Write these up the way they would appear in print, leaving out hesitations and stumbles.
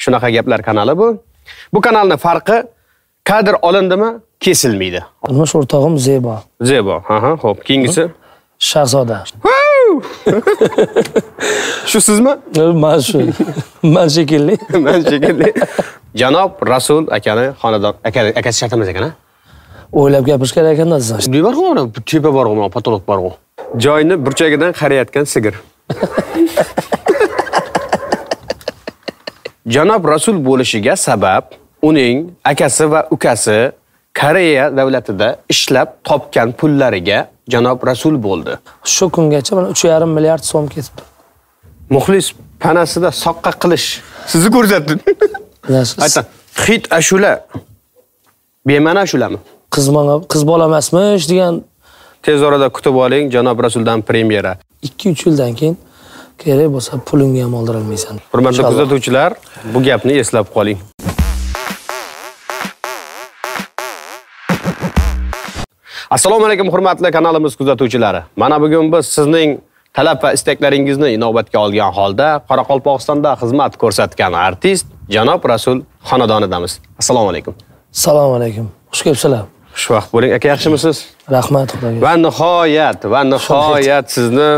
Shunaqa gaplar kanali bu. Bu kanalning farqi kadr olindimi, kesilmaydi. Turmush o'rtog'im Zebo. Zebo. Xo'p, keyingisi Shahzoda. Shu sizmi? Men shu. Men shekilli. Men shekilli. Janob Rasul akani xonadon akasi shartimiz ekan-a? O'ylab gapirish kerak ekan-da siz. Bu bormi? Tepa bormi? Patolog bormi? Joyni burchagidan qarayotgan sigir. Janob Rasul bo'lishiga sabab uning akasi va ukasi Koreya davlatida ishlab topgan pullariga Janob Rasul bo'ldi. Shu kungacha mana 3,5 milliard so'm ketibdi. Muxlis panasida soqqa qilish sizni ko'rsatdi. Aytan, hit ashula. Bema'ni ashulami? Qiz bola emasmish degan tez orada kutib oling, Janob Rasuldan premyera. 2-3 yildan keyin kerak bo'lsa pulingga ham oldirolmaysan. Hurmatli kuzatuvchilar, bu gapni eslab qoling. Assalomu alaykum hurmatli kanalimiz kuzatuvchilari. Mana bugun biz sizning talab va istaklaringizni inobatga olgan holda Qoraqalpog'istonda xizmat ko'rsatgan artist Janob Rasul xonadonidamiz. Assalomu alaykum. Assalomu alaykum. Xush kelibsizlar. Xushvaqt bo'ling. Aka, yaxshimisiz? Rahmat, Xudoga. Va nihoyat sizni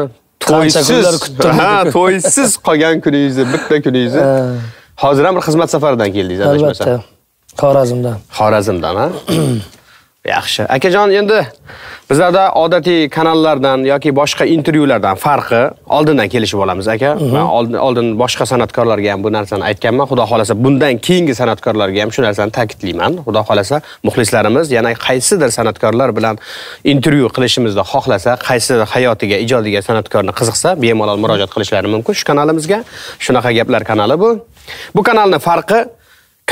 to'ysiz qolgan kuningizni, bitta kuningizni. Hozir ham bir xizmat safaridan keldingiz, adashmasam. Albatta. Xorazmdan, ha? Yaxshi. Akajon, endi bizlarda odatiy kanallardan yoki boshqa intervyulardan farqi oldindan kelishib olamiz, aka. Men oldin boshqa san'atkorlarga ham bu narsani aytganman. Xudo xolasa bundan keyingi san'atkorlarga ham shu narsani ta'kidlayman. Xudo xolasa muxlislarimiz yana qaysidir san'atkorlar bilan intervyu qilishimizni xohlasa, qaysidir hayotiga, ijodiga san'atkorni qiziqsa, bemalol murojaat qilishlari mumkin shu kanalimizga. Shunaqa gaplar kanali bu. Bu kanalning farqi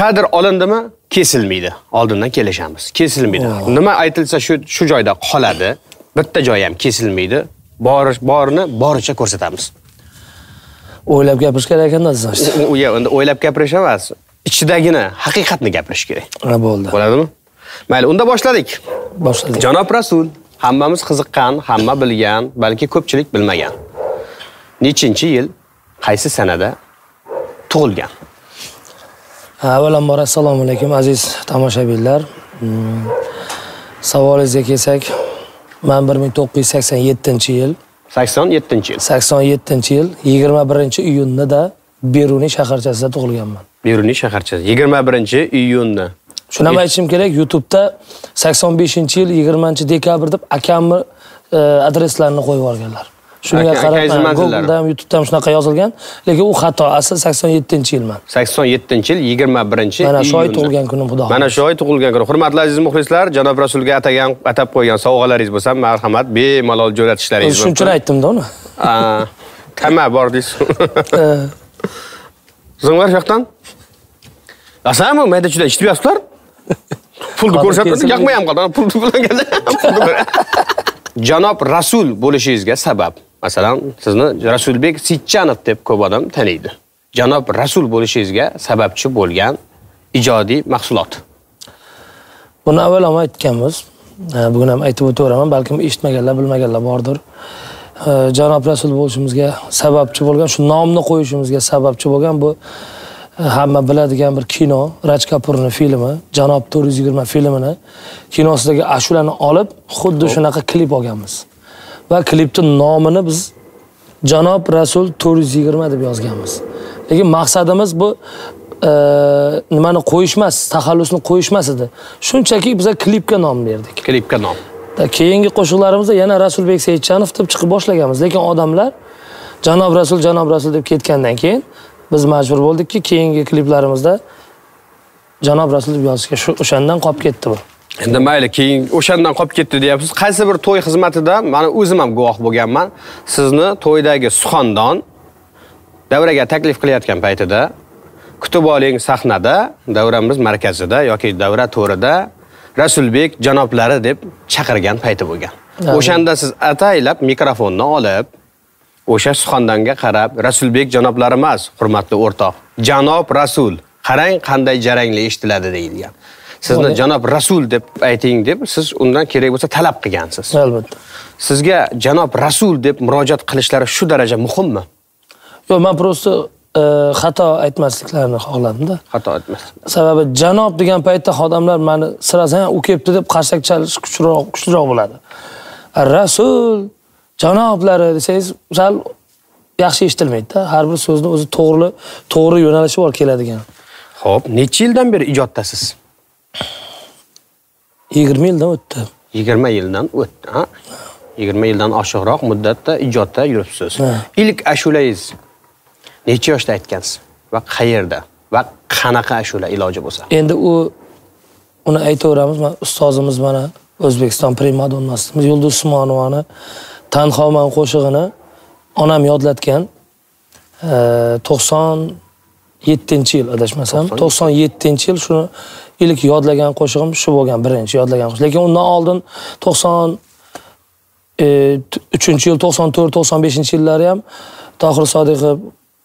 kadr olindimi, kesilmaydi. Oldindan kelishamiz. Kesilmaydi. Nima aytilsa shu joyda qoladi. Bitta joy ham kesilmaydi. Borini boricha ko'rsatamiz. O'ylab gapirish kerak ekan-da siz. Endi o'ylab gapirish emas, ichidagini, haqiqatni gapirish kerak. Bo'ldi. Bo'ladimi? Mayli, unda boshladik. Janob Rasul, hammamiz qiziqqan, hamma bilgan, balki ko'pchilik bilmagan. Nechinchi yil, qaysi sanada tug'ilgan? Avvalambor assalomu alaykum aziz tomoshabinlar. Savolingizga kelsak, men 1987-yil. 87-yil. 87-yil 21-iyunda Beruniy shaharchasida tug'ilganman. Beruniy shaharchasi 21-iyunda. Shuni ham aytishim kerak, YouTube'da 85-yil 20-dekabr deb akamni adreslarini qo'yib yuborganlar. Shunga qarab, Google'da ham YouTube'da ham shunaqa yozilgan, lekin u xato. Asl 87-yilman. 87-yil 21-iyun. Mana shu oy tug'ilgan kunim, xudo xohlasa. Mana shu oy tug'ilgan kun. Hurmatli aziz muxlislar, Janob Rasulga atab qo'ygan sovg'alaringiz bo'lsa, marhamat, bemalol jo'natishlaringiz mumkin. Shunchani aytdim-da uni. Tama bor deysiz. Sizlar yoqdan? Asammi, mayda-chuyda ishlayapsizlar? Pulni ko'rsatdim, yoqmay ham qoldi. Pul bilan keldi. Janob Rasul bo'lishingizga sabab, masalan, sizni Rasulbek Sitchanov deb ko'p odam taniydi. Janob Rasul bo'lishingizga sababchi bo'lgan ijodiy mahsulot. Buni avval ham aytganmiz. Bugun ham aytib o'tiraman, balkim eshitmaganlar, bilmaganlar bordir. Janob Rasul bo'lishimizga sababchi bo'lgan, shu nomni qo'yishimizga sababchi bo'lgan bu hamma biladigan bir kino, Raj Kapurning filmi, Janob 420 filmini kinosidagi ashulani olib, xuddi shunaqa klip olganmiz. Va klipning nomini biz Janob Rasul 420 deb yozganmiz. Lekin maqsadimiz bu nimani qo'yish emas, taxallusni qo'yish emas edi. Shunchaki biz klipga nom berdik. Klipga nom. Keyingi qo'shiqlarimizda yana Rasulbek Seyitchanov deb chiqib boshlaganmiz, lekin odamlar Janob Rasul deb ketgandan keyin biz majbur bo'ldikki, keyingi kliplarimizda Janob Rasul deb yozishga o'shandan qolib ketdi bu. Endi mayli, keyin o'shandan qolib ketdi deyapsiz. Qaysi bir to'y xizmatida, mana o'zim ham guvoh bo'lganman, sizni to'ydagi suxandon davraga taklif qilayotgan paytida kutib oling sahnada, davramiz markazida yoki davra to'rida Rasulbek janoblari deb chaqirgan payti bo'lgan. O'shanda siz ataylab mikrofonni olib, o'sha suxandonga qarab, Rasulbek janoblari emas, hurmatli o'rtoq, Janob Rasul, qarang qanday jarangli eshitiladi deyilgan. Sizni Janob Rasul deb ayting deb siz undan kerak bo'lsa talab qilgansiz. Albatta. Sizga Janob Rasul deb murojaat qilishlari shu daraja muhimmi? Yo'q, men prosta xato aytmasliklarini xohladim-da. Xato aytmaslik. Sababi janob degan paytda odamlar meni sirasan u kelibdi deb qarsak chalish kuchliroq bo'ladi. Rasul janoblari desangiz, sal yaxshi eshitilmaydi-da. Har bir so'zni o'zi to'g'ri yo'nalishi bor keladigan. Xo'p, necha yildan beri ijoddasiz? 20 yildan o'tdi. 20 yildan o'tdi, ha? 20 yildan oshiqroq muddatda ijodda yuribsiz. İlk ashulangiz necha yoshda aytgansiz va qayerda va qanaqa ashula iloji bo'lsa? Endi uni aytaveramiz. Ustozimiz mana O'zbekiston primadonnasi Yulduz Usmonovani Tanhoman qo'shig'ini onam yodlatgan. 97-yil adashmasam, 97-yil shuni ilk yodlagan qo'shig'im shu bo'lgan, birinchi yodlagan qo'shiq. Lekin undan oldin 93-yil, 94-95-yillari ham Tohir Sodiqov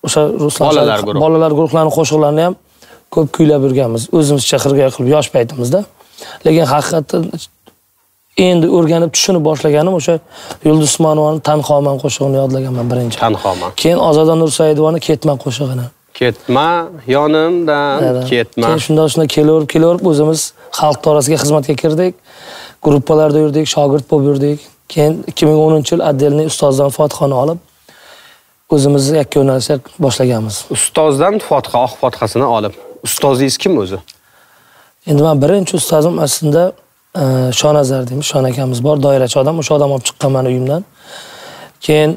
o'sha Ruslan bolalar guruhlarining qo'shiqlarini ham ko'p kuylab yurganmiz. O'zimizcha qirg'oq qilib yosh paytimizda. Lekin haqiqatan endi o'rganib tushunib boshlaganim o'sha Yulduz Usmonovaning Tanhoman qo'shig'ini yodlaganman birinchi. Tanhoman. Keyin Ozoda Nursaidovaning Ketma qo'shig'ini. Ketma, yonimdan ketma. Keyin shunday kelaverib o'zimiz xalq dairasiga xizmatga kirdik. Gruppalarda yurdik, shogird bo'lib yurdik. Keyin 2010-yil отдельный ustozdan Fotihani olib o'zimiz yakka yo'nalishlar boshlaganmiz. Ustozdan Fotiha, oq Fotihasini olib. Ustozingiz kim o'zi? Endi men birinchi ustozim aslida Shonazar deymiz, Shon akamiz bor, doirachi odam. O'sha odam olib chiqqan meni uyimdan. Keyin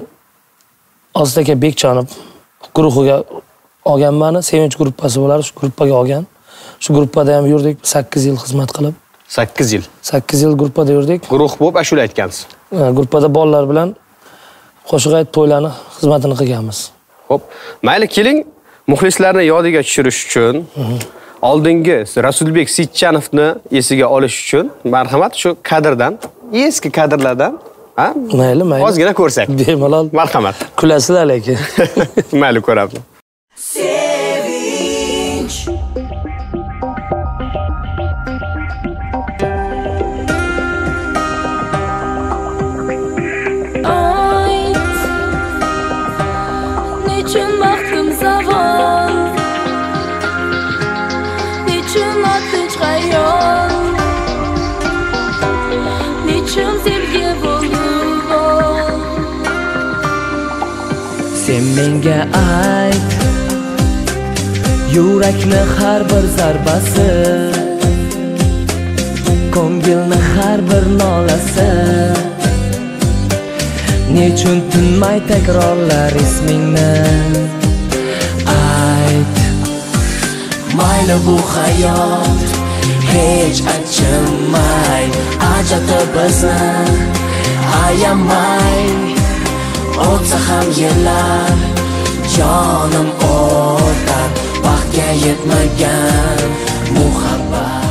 Ozod aka Bekjonov guruhiga olgan meni, Sevinch gruppasi bo'lar, shu gruppaga olgan. Shu gruppada ham yurdik 8 yil xizmat qilib. 8 yil. 8 yil gruppada yurdik. Guruh bo'lib ashula aytgansiz. Gruppada bolalar bilan qo'shiq aytib to'ylarni xizmatini qilganmiz. Xo'p, mayli keling, muxlislarni yodiga tushirish uchun oldingi Rasulbek Sitchanovni esiga olish uchun marhamat shu kadrdan, eski kadrlardan, ha? Mayli. Ozgina ko'rsak. Bemalol. Marhamat. Kulasizlar lekin. Mayli ko'ramiz. Sevinch. Nechun baxtim zavol, nechun otinch xayol, nechun sevgi bo'ldi bol. Sen menga ayt, yurakni har bir zarbasi, ko'ngilni har bir nolasi, nechun tinmay takrorlar ismingni. Ayt, mayli bu hayot hech achinmay, ajratib bizni ayamay. O'tsa ham yillar, jonim o'tar, vaqtga yetmagan muhabbat.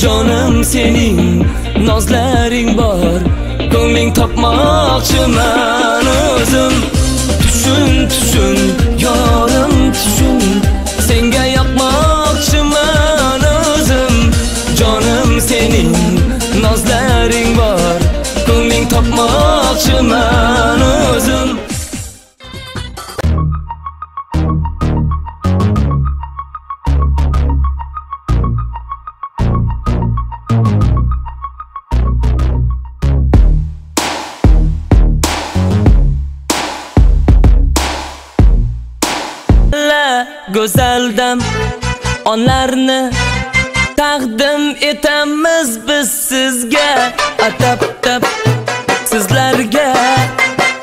Jonim sening nozlaring bor, ko'ngling topmoqchiman o'zim. Tushun, yorim tushun, senga yoqmoqchiman o'zim. Jonim sening nozlaring bor, ko'ngling topmoqchiman o'zim. Go'zaldam onlarni taqdim etamiz biz sizga, atab sizlarga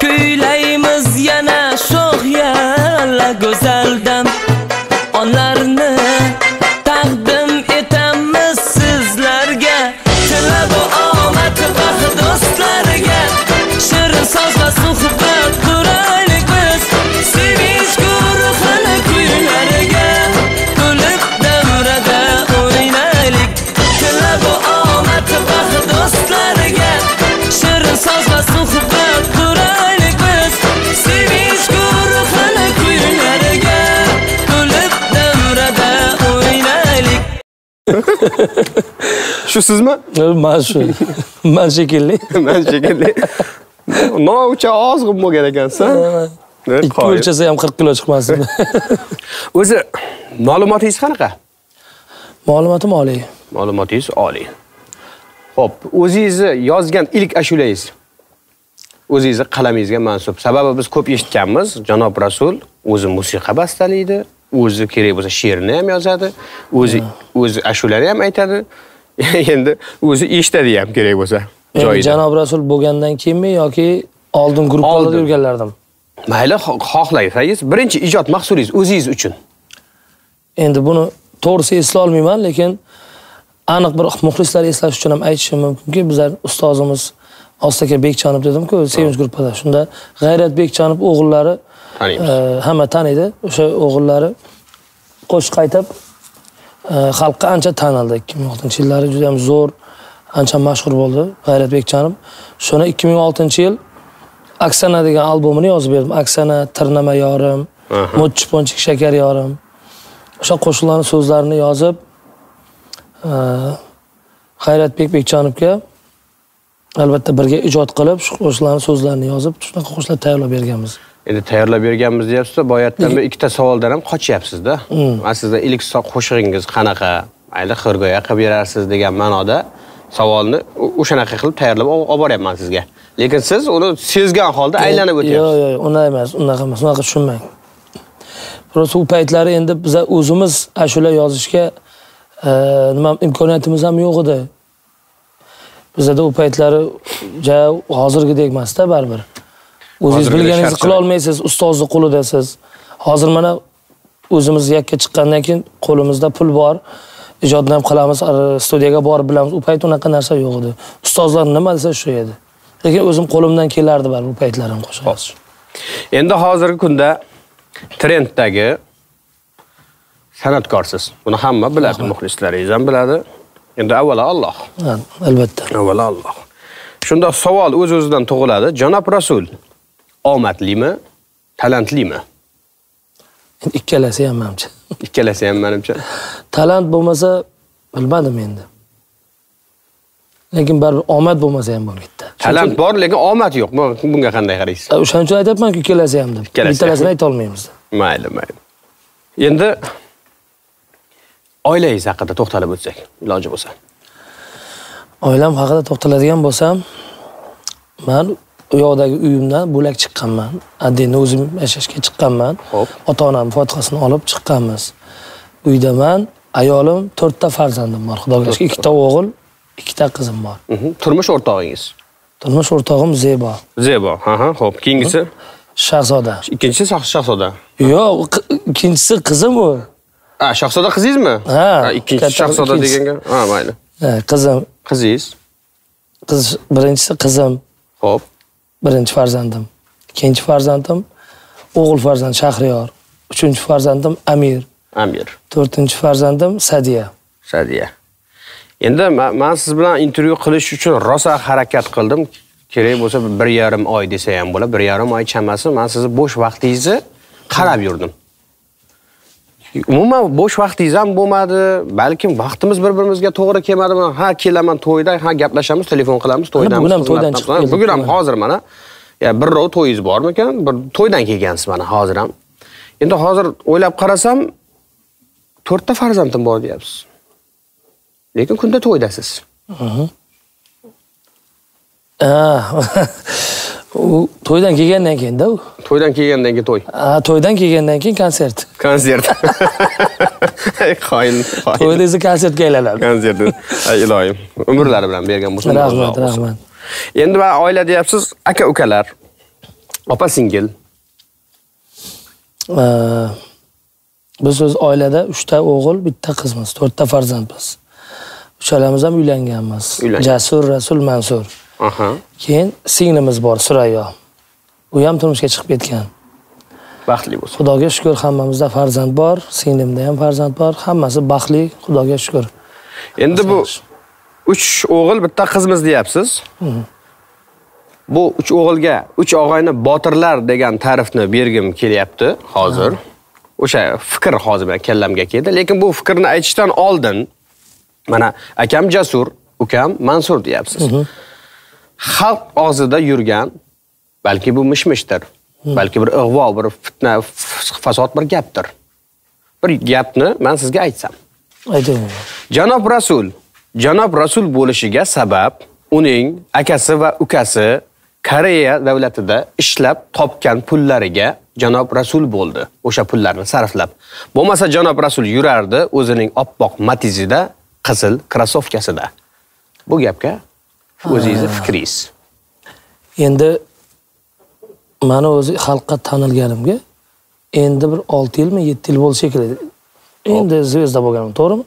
kuylaymiz yana sho'x yalla. Go'zaldam onlarni taqdim etamiz sizlarga, til Shu sizmi? Men shu. Men shekilli. Men shekilli. No'cha ozg'in bo'lgan ekansan. Ikki o'lchasa ham 40 kilo chiqmasin. O'zi ma'lumotingiz qanaqa? Ma'lumotim oliy. Ma'lumotingiz oliy. Xo'p, o'zingizni yozgan ilk ashulangiz o'zingizni qalamingizga mansub. Sababi biz ko'p eshitganmiz, Janob Rasul o'zi musiqa bastalaydi, o'zi kerak bo'lsa she'rni ham yozadi, o'zi ashulani ham aytadi. Endi o'zi eshitadi ham kerak bo'lsa joyida. Janob Rasul bo'lgandan keyinmi yoki oldin guruhlarda yurganlardim? Mayli, xohlaysangiz, birinchi ijod mahsulingiz o'zingiz uchun. Endi buni to'g'risi eslay olmayman, lekin aniq bir muxlislar eslash uchun ham aytishim mumkinki, bizlar ustozimiz Ostaka Bekchanov dedim-ku, Sevinch guruhida. Shunda G'ayrat Bekchanov o'g'illari hamma taniydi. O'sha o'g'illari qo'shiq aytib xalqqa ancha tanildi. 2006-yillari juda ham zo'r, ancha mashhur bo'ldi G'ayrat Bekchanov. Shuni 2006-yil Aksana degan albomini yozib berdim. Aksana, Tirnama yorim, Mo'chchi Ponchik shakar yorim. O'sha qo'shiqlarning so'zlarini yozib G'ayratbek Bekchanovga albatta birga ijod qilib, shu qo'shiqlarning so'zlarini yozib, shunaqa qo'shiqlar tayyorlab berganmiz. Endi tayyorlab berganmiz deyapsiz-da, boyatdan bir ikkita savoldan ham qochyapsiz-da. Men sizdan ilk qo'shig'ingiz qanaqa? Mayli, xirgoya qilib berarsiz degan ma'noda savolni o'shanaqa qilib tayyorlab olib boryapman sizga. Lekin siz uni sezgan holda aylanib o'tyapsiz. Yo'q, unday emas, unaqa emas. Unaqa tushunmang. Biroq u paytlari endi biz o'zimiz ashula yozishga nima imkoniyatimiz ham yo'q edi. Bizda u paytlari hozirgidek emas-da baribir. O'zingiz bilganingizni qila olmaysiz, ustozning qo'lidasiz. Hozir mana o'zimiz yakka chiqqandan keyin qo'limizda pul bor. Ijodni ham qilamiz, studiyaga borib bilamiz. U payt unaqa narsa yo'q edi. Ustozlar nima desa shu edi. Lekin o'zim qo'limdan kelardi baribir u paytlarim qo'shiq yozish. Endi hozirgi kunda trenddagi san'atkorsiz. Buni hamma biladi, muxlislaringiz ham biladi. Endi avvalo Alloh. Albatta. Avvalo Alloh. Shunda savol o'z-o'zidan tug'iladi. Janob Rasul omadlimi, talantlimi? Ikkalasi ham menimcha. Ikkalasi ham menimcha. Talant bo'lmasa bilmadim endi. Lekin baribir omad bo'lmasa ham bo'lmaydi. Talant bor, lekin omad yo'q. Bunga qanday qaraysiz? O'shaning uchun aytayapman-ku, ikkalasi ham deb. Bittalasini ayta olmaymiz. Mayli. Endi oilangiz haqida to'xtalib o'tsak, iloji bo'lsa. Oilam haqida to'xtaladigan bo'lsam, men u yoqdagi uyimdan bo'lak chiqqanman. Adina o'zim yashashga chiqqanman. Ota-onam fotihasini olib chiqqanmiz. Uyda men, ayolim, 4 ta farzandim bor. Xudoga shukr, 2 ta o'g'il, 2 ta qizim bor. Turmush o'rtog'ingiz? Turmush o'rtog'im Zebo. Zebo, xo'p, keyingisi? Shahzoda. Ikkinchisi Shahzoda. Yo'q, ikkinchisi qizim u. Shahzoda qizingizmi? Ha, ikkinchi Shahzoda deganga. Mayli. Qizim. Qizingiz? Birinchisi qizim. Xo'p. Birinchi farzandim. Ikkinchi farzandim o'g'il farzand Shahriyor. Uchinchi farzandim Amir. To'rtinchi farzandim Sadiya. Endi men siz bilan intervyu qilish uchun rosa harakat qildim. Kerak bo'lsa 1,5 oy desa ham bo'ladi. 1,5 oy chamasi men sizni bo'sh vaqtingizni qarab yurdim. Umuman bo'sh vaqtingiz ham bo'lmadi. Balkim vaqtimiz bir-birimizga to'g'ri kelmadimi? Ha, kelaman to'ydan, ha gaplashamiz, telefon qilamiz, to'ydan. Bugun ham to'ydan chiqdik. Bugun ham hozir mana birrov to'yingiz bormikan? Bir to'ydan kelgansiz mana hozir ham. Endi hozir o'ylab qarasam 4 ta farzandim bor deyapsiz. Lekin kunda to'ydasiz. U to'ydan kelgandan keyin-da u. To'ydan kelgandan keyin to'y. To'ydan kelgandan keyin konsert. Qo'yin. To'yda esa konsertga aylanadi. Konsert. Ay iloyim. Umrlari bilan bergan bo'lsin. Rahmat. Endi va oila deyapsiz, aka-ukalar, opa-singil. Biz o'z oilada 3 ta o'g'il, 1 ta qizmiz, 4 ta farzandmiz. Uchalamiz ham uylanganmiz. Jasur, Rasul, Mansur. Keyin singlimiz bor, Surayyo. U ham turmushga chiqib ketgan. Baxtli bo'lsin. Xudoga shukr, hammamizda farzand bor, singlimda ham farzand bor, hammasi baxtli, Xudoga shukr. Endi bu 3 o'g'il, 1 ta qizmiz deyapsiz. Bu 3 o'g'ilga 3 og'ayni botirlar degan ta'rifni bergim kelyapti hozir. O'sha fikr hozir men kallamga keldi, lekin bu fikrni aytishdan oldin Mana akam Jasur, ukam Mansur deyapsiz. Xalq og'zida yurgan balki bu mishmishdir. Balki bir ig'vo, bir fitna, fasod bir gapdir. Bir gapni men sizga aytsam. Ayting. Janob Rasul bo'lishiga sabab uning akasi va ukasi Koreya davlatida ishlab topgan pullariga Janob Rasul bo'ldi. O'sha pullarni sarflab. Bo'lmasa Janob Rasul yurardi o'zining oppoq Matizida, qizil krossovkasida. Bu gapga o'zingizni fikringiz. Endi meni o'zi xalqqa tanilganimga endi bir 6 yilmi, 7 yil bo'lsa kerak. Endi zvezda bo'lganim, to'g'rimi?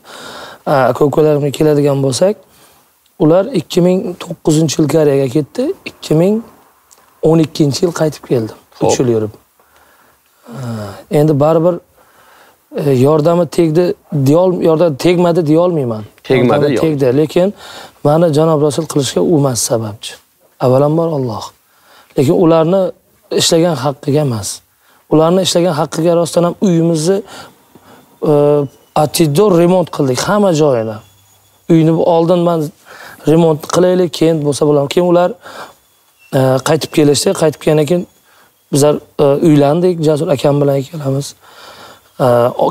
Ko'kalarimga keladigan bo'lsak, ular 2009-yil Koreyaga ketdi, 2012-yil qaytib keldi. 3 yil yurib. Endi baribir yordami tegdi, yordam tegmadi deya olmayman. Tegdi, lekin meni Janob Rasul qilishga u emas sababchi. Avvalambor Alloh. Lekin ularni ishlagan haqqiga emas. Ularni ishlagan haqqiga rostdan ham uyimizni atidor remont qildik, hamma joyini. Uyni oldin men remont qilaylik, keyin bo'lsa bo'lam. Keyin ular qaytib kelishdi, qaytib kelgandan keyin bizlar uylandik, Jasur akam bilan ikkalamiz.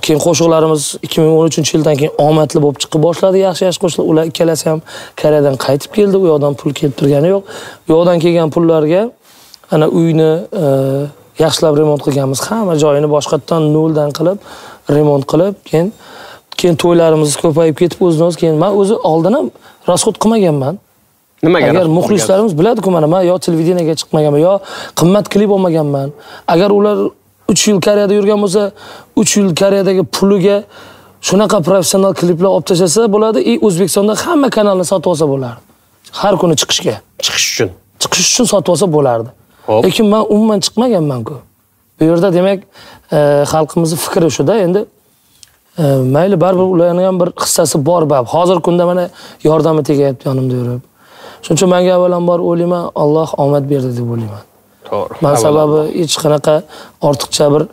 Keyin qo'shiqlarimiz 2013-yildan keyin omadli bo'lib chiqib boshladi, yaxshi qo'shiqlar. Ular ikkalasi ham Koreyadan qaytib keldi, u yoqdan pul kelib turgani yo'q. U yoqdan kelgan pullarga ana uyni yaxshilab remont qilganmiz, hamma joyini boshqatdan noldan qilib, remont qilib, keyin to'ylarimiz ko'payib ketib o'zimiz, keyin men o'zi oldin ham rasxod qilmaganman. Nimaga? Agar muxlislarimiz biladi-ku, mana men yo televideniyega chiqmaganman, yo qimmat klip olmaganman. Agar ular 3 yil Koreyada yurgan bo'lsa, 3 yil Koreyadagi puliga shunaqa professional kliplar olib tashasa bo'ladi, O'zbekistonda hamma kanalni sotib olsa bo'lardi. Har kuni chiqish uchun sotib olsa bo'lardi. Lekin men umuman chiqmaganman-ku. Bu yerda demak, xalqimizning fikri shuda, endi mayli baribir ularning ham bir hissasi bor bab. Hozir kunda mana yordami tegyapti yonimda yurib. Shuning uchun menga avvalambor o'ylayman, Alloh omad berdi deb o'ylayman. To'g'ri. Men sababi hech qanaqa ortiqcha bir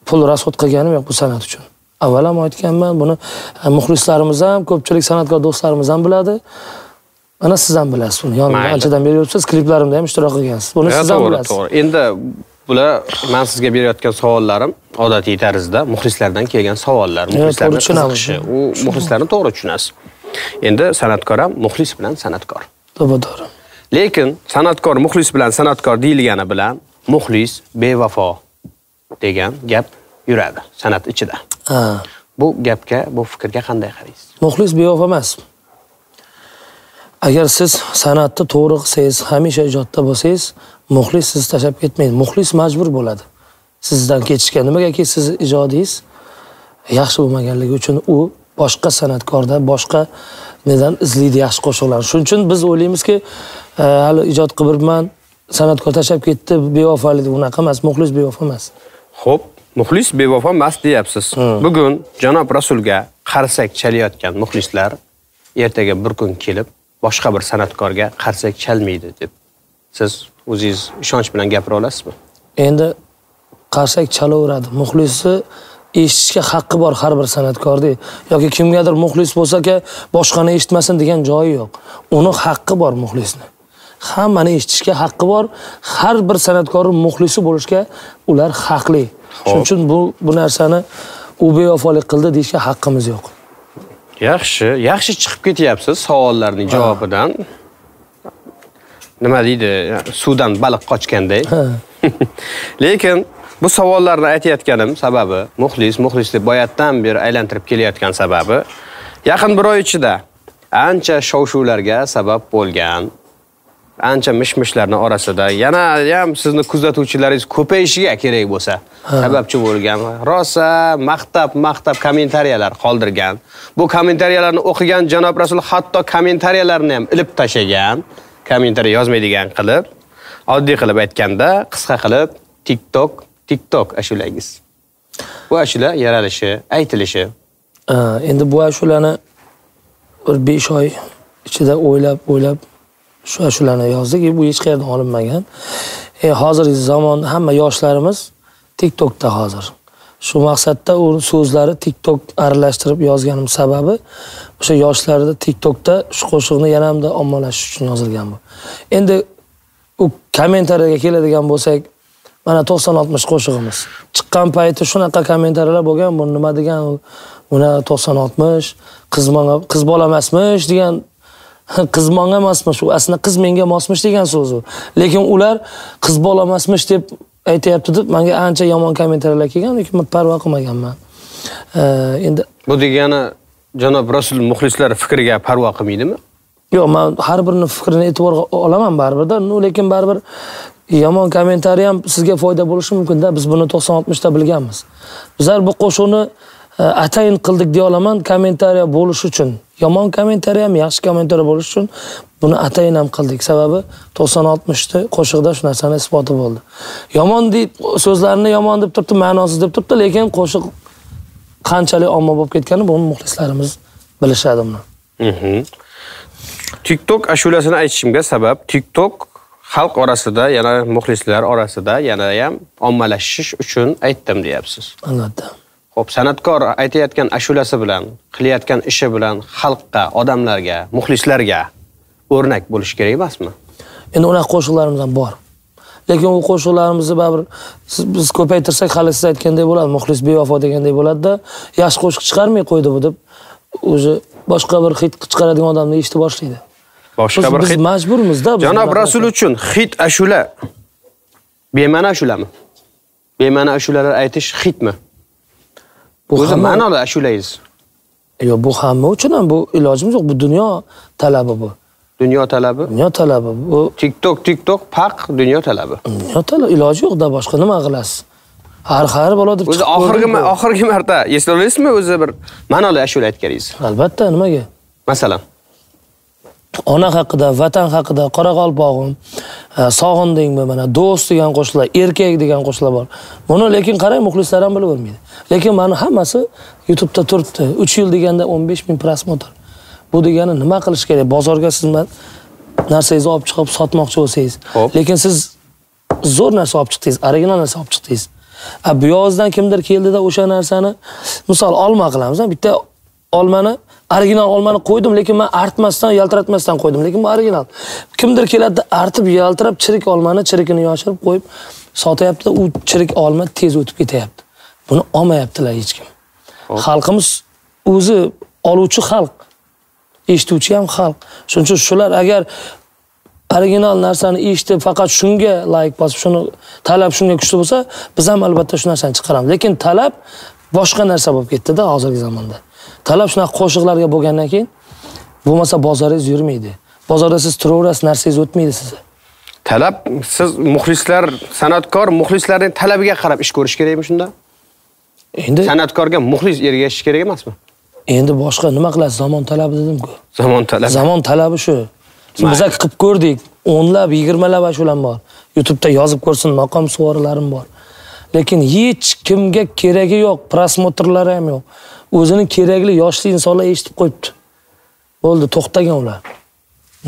pul rasxod qilganim yo'q bu san'at uchun. Avval ham aytganman, buni muxlislarimiz ham, ko'pchilik san'atkor do'stlarimiz ham biladi. Mana siz ham bilasiz buni. Yonimda anchadan beri yuribsiz, kliplarimda ham ishtirok qilgansiz. Buni siz ham bilasiz. To'g'ri. Endi bular men sizga berayotgan savollarim odatiy tarzda muxlislardan kelgan savollar, muxlislarning qiziqishi. U muxlislarni to'g'ri tushunasiz. Endi san'atkor ham muxlis bilan san'atkor. To'g'ri. Lekin san'atkor muxlis bilan san'atkor deyilgani bilan muxlis bevafo degan gap yuradi san'at ichida. Bu gapga, bu fikrga qanday qaraysiz? Muxlis bevafo emas. Agar siz san'atni to'g'ri qilsangiz, hamisha ijodda bo'lsangiz, muxlis sizni tashlab ketmaydi. Muxlis majbur bo'ladi sizdan ketishga. Nimagaki siz ijodingiz yaxshi bo'lmaganligi uchun u boshqa san'atkorda, boshqa nedan izlaydi yaxshi qo'shiqlar. Shuning uchun biz o'ylaymizki, hali ijod qilibman, san'atkor tashlab ketdi, bevafolik unaqa emas, muxlis bevafo emas. Xo'p, muxlis bevafo emas deyapsiz. Bugun Janob Rasulga qarsak chalayotgan muxlislar ertaga bir kun kelib boshqa bir san'atkorga qarsak chalmaydi deb siz o'zingiz ishonch bilan gapira olasizmi? Endi qarsak chalaveradi. Muxlisi eshitishga haqqi bor har bir san'atkorning. Yoki kimgadir muxlis bo'lsa-ki, boshqani eshitmasin degan joyi yo'q. Uni haqqi bor muxlisni. Hammani eshitishga haqqi bor. Har bir san'atkorning muxlisi bo'lishga ular haqli. Shuning uchun bu narsani u bevafolik qildi deyishga haqqimiz yo'q. Yaxshi chiqib ketyapsiz savollarning javobidan. Nima deydi? Suvdan baliq qochganday. Lekin bu savollarni aytayotganim sababi, muxlis deb boyatdan beri aylantirib kelayotgan sababi, yaqin bir oy ichida ancha shov-shuvlarga sabab bo'lgan, ancha mishmishlarning orasida yana ham sizni kuzatuvchilaringiz ko'payishiga kerak bo'lsa, sababchi bo'lgan, rosa maqtab kommentariyalar qoldirgan. Bu kommentariyalarni o'qigan Janob Rasul hatto kommentariyalarni ham ilib tashagan, kommentariy yozmaydigan qilib, oddiy qilib aytganda, qisqa qilib TikTok ashulangiz. Bu ashula yaralishi, aytilishi. Endi bu ashulani bir 5 oy ichida o'ylab shu ashulani yozdik. Bu hech qayerdan olinmagan. Hozirgi zamon hamma yoshlarimiz TikTokda hozir. Shu maqsadda u so'zlari TikTok aralashtirib yozganim sababi o'sha yoshlarda TikTokda shu qo'shiqni yanada ommalashish uchun yozilgan bu. Endi u kommentariyaga keladigan bo'lsak, mana 90-60 qo'shig'imiz. Chiqqan payti shunaqa kommentariyalar bo'lgan, bu nima degan, buni 90-60 qiz bola emasmish degan, qiz menga emasmish, u aslida qiz menga mosmish degan so'z u. Lekin ular qiz bola emasmish deb aytayapti deb menga ancha yomon kommentariyalar kelgan, lekin men parvo qilmaganman. Endi bu degani janob Rasul muxlislar fikriga parvo qilmaydimi? Yo'q, men har birining fikrini e'tiborga olaman baribir-da, lekin baribir yomon kommentariy ham sizga foyda bo'lishi mumkin-da. Biz buni 90-60 ta bilganmiz. Bizlar bu qo'shiqni atayin qildik deya olaman, kommentariy bo'lish uchun. Yomon kommentariy ham, yaxshi kommentariy bo'lish uchun buni atayin ham qildik. Sababi 90-60 ta qo'shiqda shu narsani isboti bo'ldi. Yomon deb so'zlarni yomon deb turibdi, ma'nosiz deb turibdi, lekin qo'shiq qanchalik omma bo'lib ketgani buni muxlislarimiz bilishadi buni. TikTok ashulasini aytishimga sabab TikTok xalq orasida, yana muxlislar orasida yana ham ommalashish uchun aytdim deyapsiz. Albatta. Xo'p, san'atkor aytayotgan ashulasi bilan, qilayotgan ishi bilan xalqqa, odamlarga, muxlislarga o'rnak bo'lish kerak emasmi? Endi unaqa qo'shiqlarimiz ham bor. Lekin u qo'shiqlarimizni baribir biz ko'paytirsak, hali siz aytgandek bo'ladi, muxlis bevafo degandek bo'ladi-da, yaxshi qo'shiq chiqarmay qo'ydi bu deb o'zi boshqa bir hit chiqaradigan odamni eshitib boshlaydi. Boshqa bir hit biz majburmiz-da. Janob Rasul uchun hit ashula bema'ni ashulami? Bema'ni ashulalar aytish hitmi? Bu ham ma'noli ashulangiz. Yo'q, bu hamma uchun ham bu ilojimiz yo'q, bu dunyo talabi bu. Dunyo talabi? Dunyo talabi. Bu TikTok paq dunyo talabi. Dunyo talabi, iloji yo'q-da, boshqa nima qilasiz? Har bola deb chiqib oxirgi marta esla olasizmi o'zi bir ma'noli ashula aytganingiz? Albatta, nimaga? Masalan, ona haqida, vatan haqida, Qoraqalpog'im, sog'indingmi, mana do'st degan qo'shiqlar, erkak degan qo'shiqlar bor. Buni lekin qarang, muxlislar ham bilib o'rmaydi. Lekin mana hammasi YouTube'da turibdi. 3 yil deganda 15 ming prosmotr. Bu degani nima qilish kerak? Bozorga siz narsangizni olib chiqib sotmoqchi bo'lsangiz, lekin siz zo'r narsa olib chiqdingiz, original narsa olib chiqdingiz. Bu yozdan kimdir keldida o'sha narsani, misol olma qilamiz, bitta olmani, original olmani qo'ydim, lekin men artmasdan, yaltiratmasdan qo'ydim, lekin bu original. Kimdir keladi, artib, yaltirab, chirik olmani, chirikini yoshirib qo'yib sotyapti, u chirik olma tez o'tib ketyapti. Buni olmayaptilar hech kim. Xalqimiz o'zi oluvchi xalq, eshituvchi ham xalq. Shuning uchun shular agar original narsani eshitib faqat shunga like bosib, shuni talab shunga kuchli bo'lsa, biz ham albatta shu narsani chiqaramiz. Lekin talab boshqa narsa bo'lib ketdi-da hozirgi zamonda. Talab shunaqa qo'shiqlarga bo'lgandan keyin bo'lmasa bozoringiz yurmaydi. Bozorda siz turaverasiz, narsangiz o'tmaydi sizga. Talab, siz muxlislar, san'atkor muxlislarning talabiga qarab ish ko'rish kerakmi shunda? Endi san'atkorga muxlis ergashish kerak emasmi? Endi boshqa nima qilasiz? Zamon talabi dedim-ku. Zamon talabi. Zamon talabi shu. Biz qilib ko'rdik. 10lab, 20lab ashulam bor. YouTube'da yozib ko'rsin, maqom suvorilarim bor. Lekin hech kimga keragi yo'q, prosmotrlari ham yo'q. O'zining kerakli yoshli insonlar eshitib qo'yibdi. Bo'ldi, to'xtagan ular.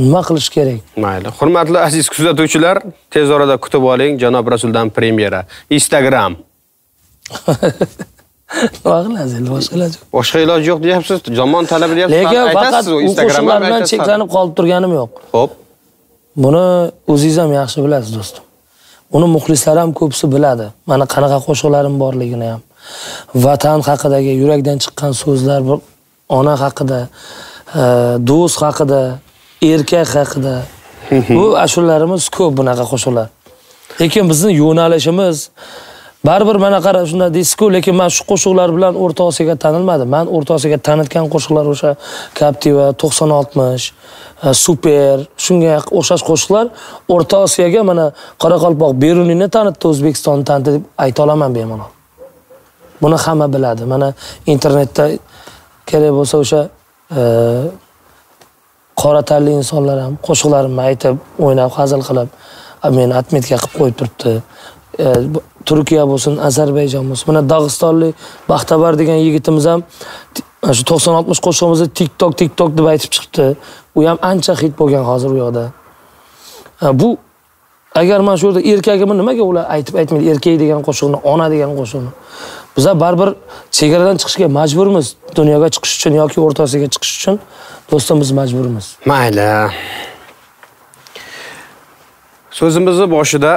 Nima qilish kerak? Mayli. Hurmatli aziz kuzatuvchilar, tez orada kutib oling Janob Rasuldan premyera. Instagram. Boshqa iloji yo'q deyapsiz, zamon talabi deyapsiz. Lekin faqat Instagramda bilan cheklanib qolib turganim yo'q. Xo'p. Buni o'zingiz ham yaxshi bilasiz, do'stim. Uni muxlislar ham ko'psi biladi. Mana qanaqa qo'shiqlarim borligini ham. Vatan haqidagi yurakdan chiqqan so'zlar, ona haqida, do'st haqida, erkak haqida. Bu ashulalarimiz ko'p bunaqa qo'shiqlar. Lekin bizning yo'nalishimiz baribir mana qarab shunda deysiz-ku, lekin men shu qo'shiqlar bilan O'rta Osiyoga tanilmadim. Men O'rta Osiyoga tanitgan qo'shiqlar o'sha Captiva, 90-60, Super, shunga o'xshash qo'shiqlar O'rta Osiyoga mana Qoraqalpoq Beruniyni tanitdi, O'zbekistonni tanitdi deb ayta olaman bemalol. Buni hamma biladi. Mana internetda kerak bo'lsa o'sha qora tanli insonlar ham qo'shiqlarimni aytib, o'ynab, hazil qilib, meni atmetga qilib qo'yib turibdi. Turkiya bo'lsin, Ozarbayjon bo'lsin. Mana Dog'istonlik Baxtabar degan yigitimiz ham shu 90-60 qo'shig'imizni TikTok deb aytib chiqdi. U ham ancha hit bo'lgan hozir u yoqda. Bu Agar men shu yerda erkagimni nimaga ular aytib aytmaydi erkak degan qo'shiqni, ona degan qo'shiqni. Bizlar baribir chegaradan chiqishga majburmiz. Dunyoga chiqish uchun yoki o'rtasiga chiqish uchun do'stimiz majburmiz. Mayli. So'zimizni boshida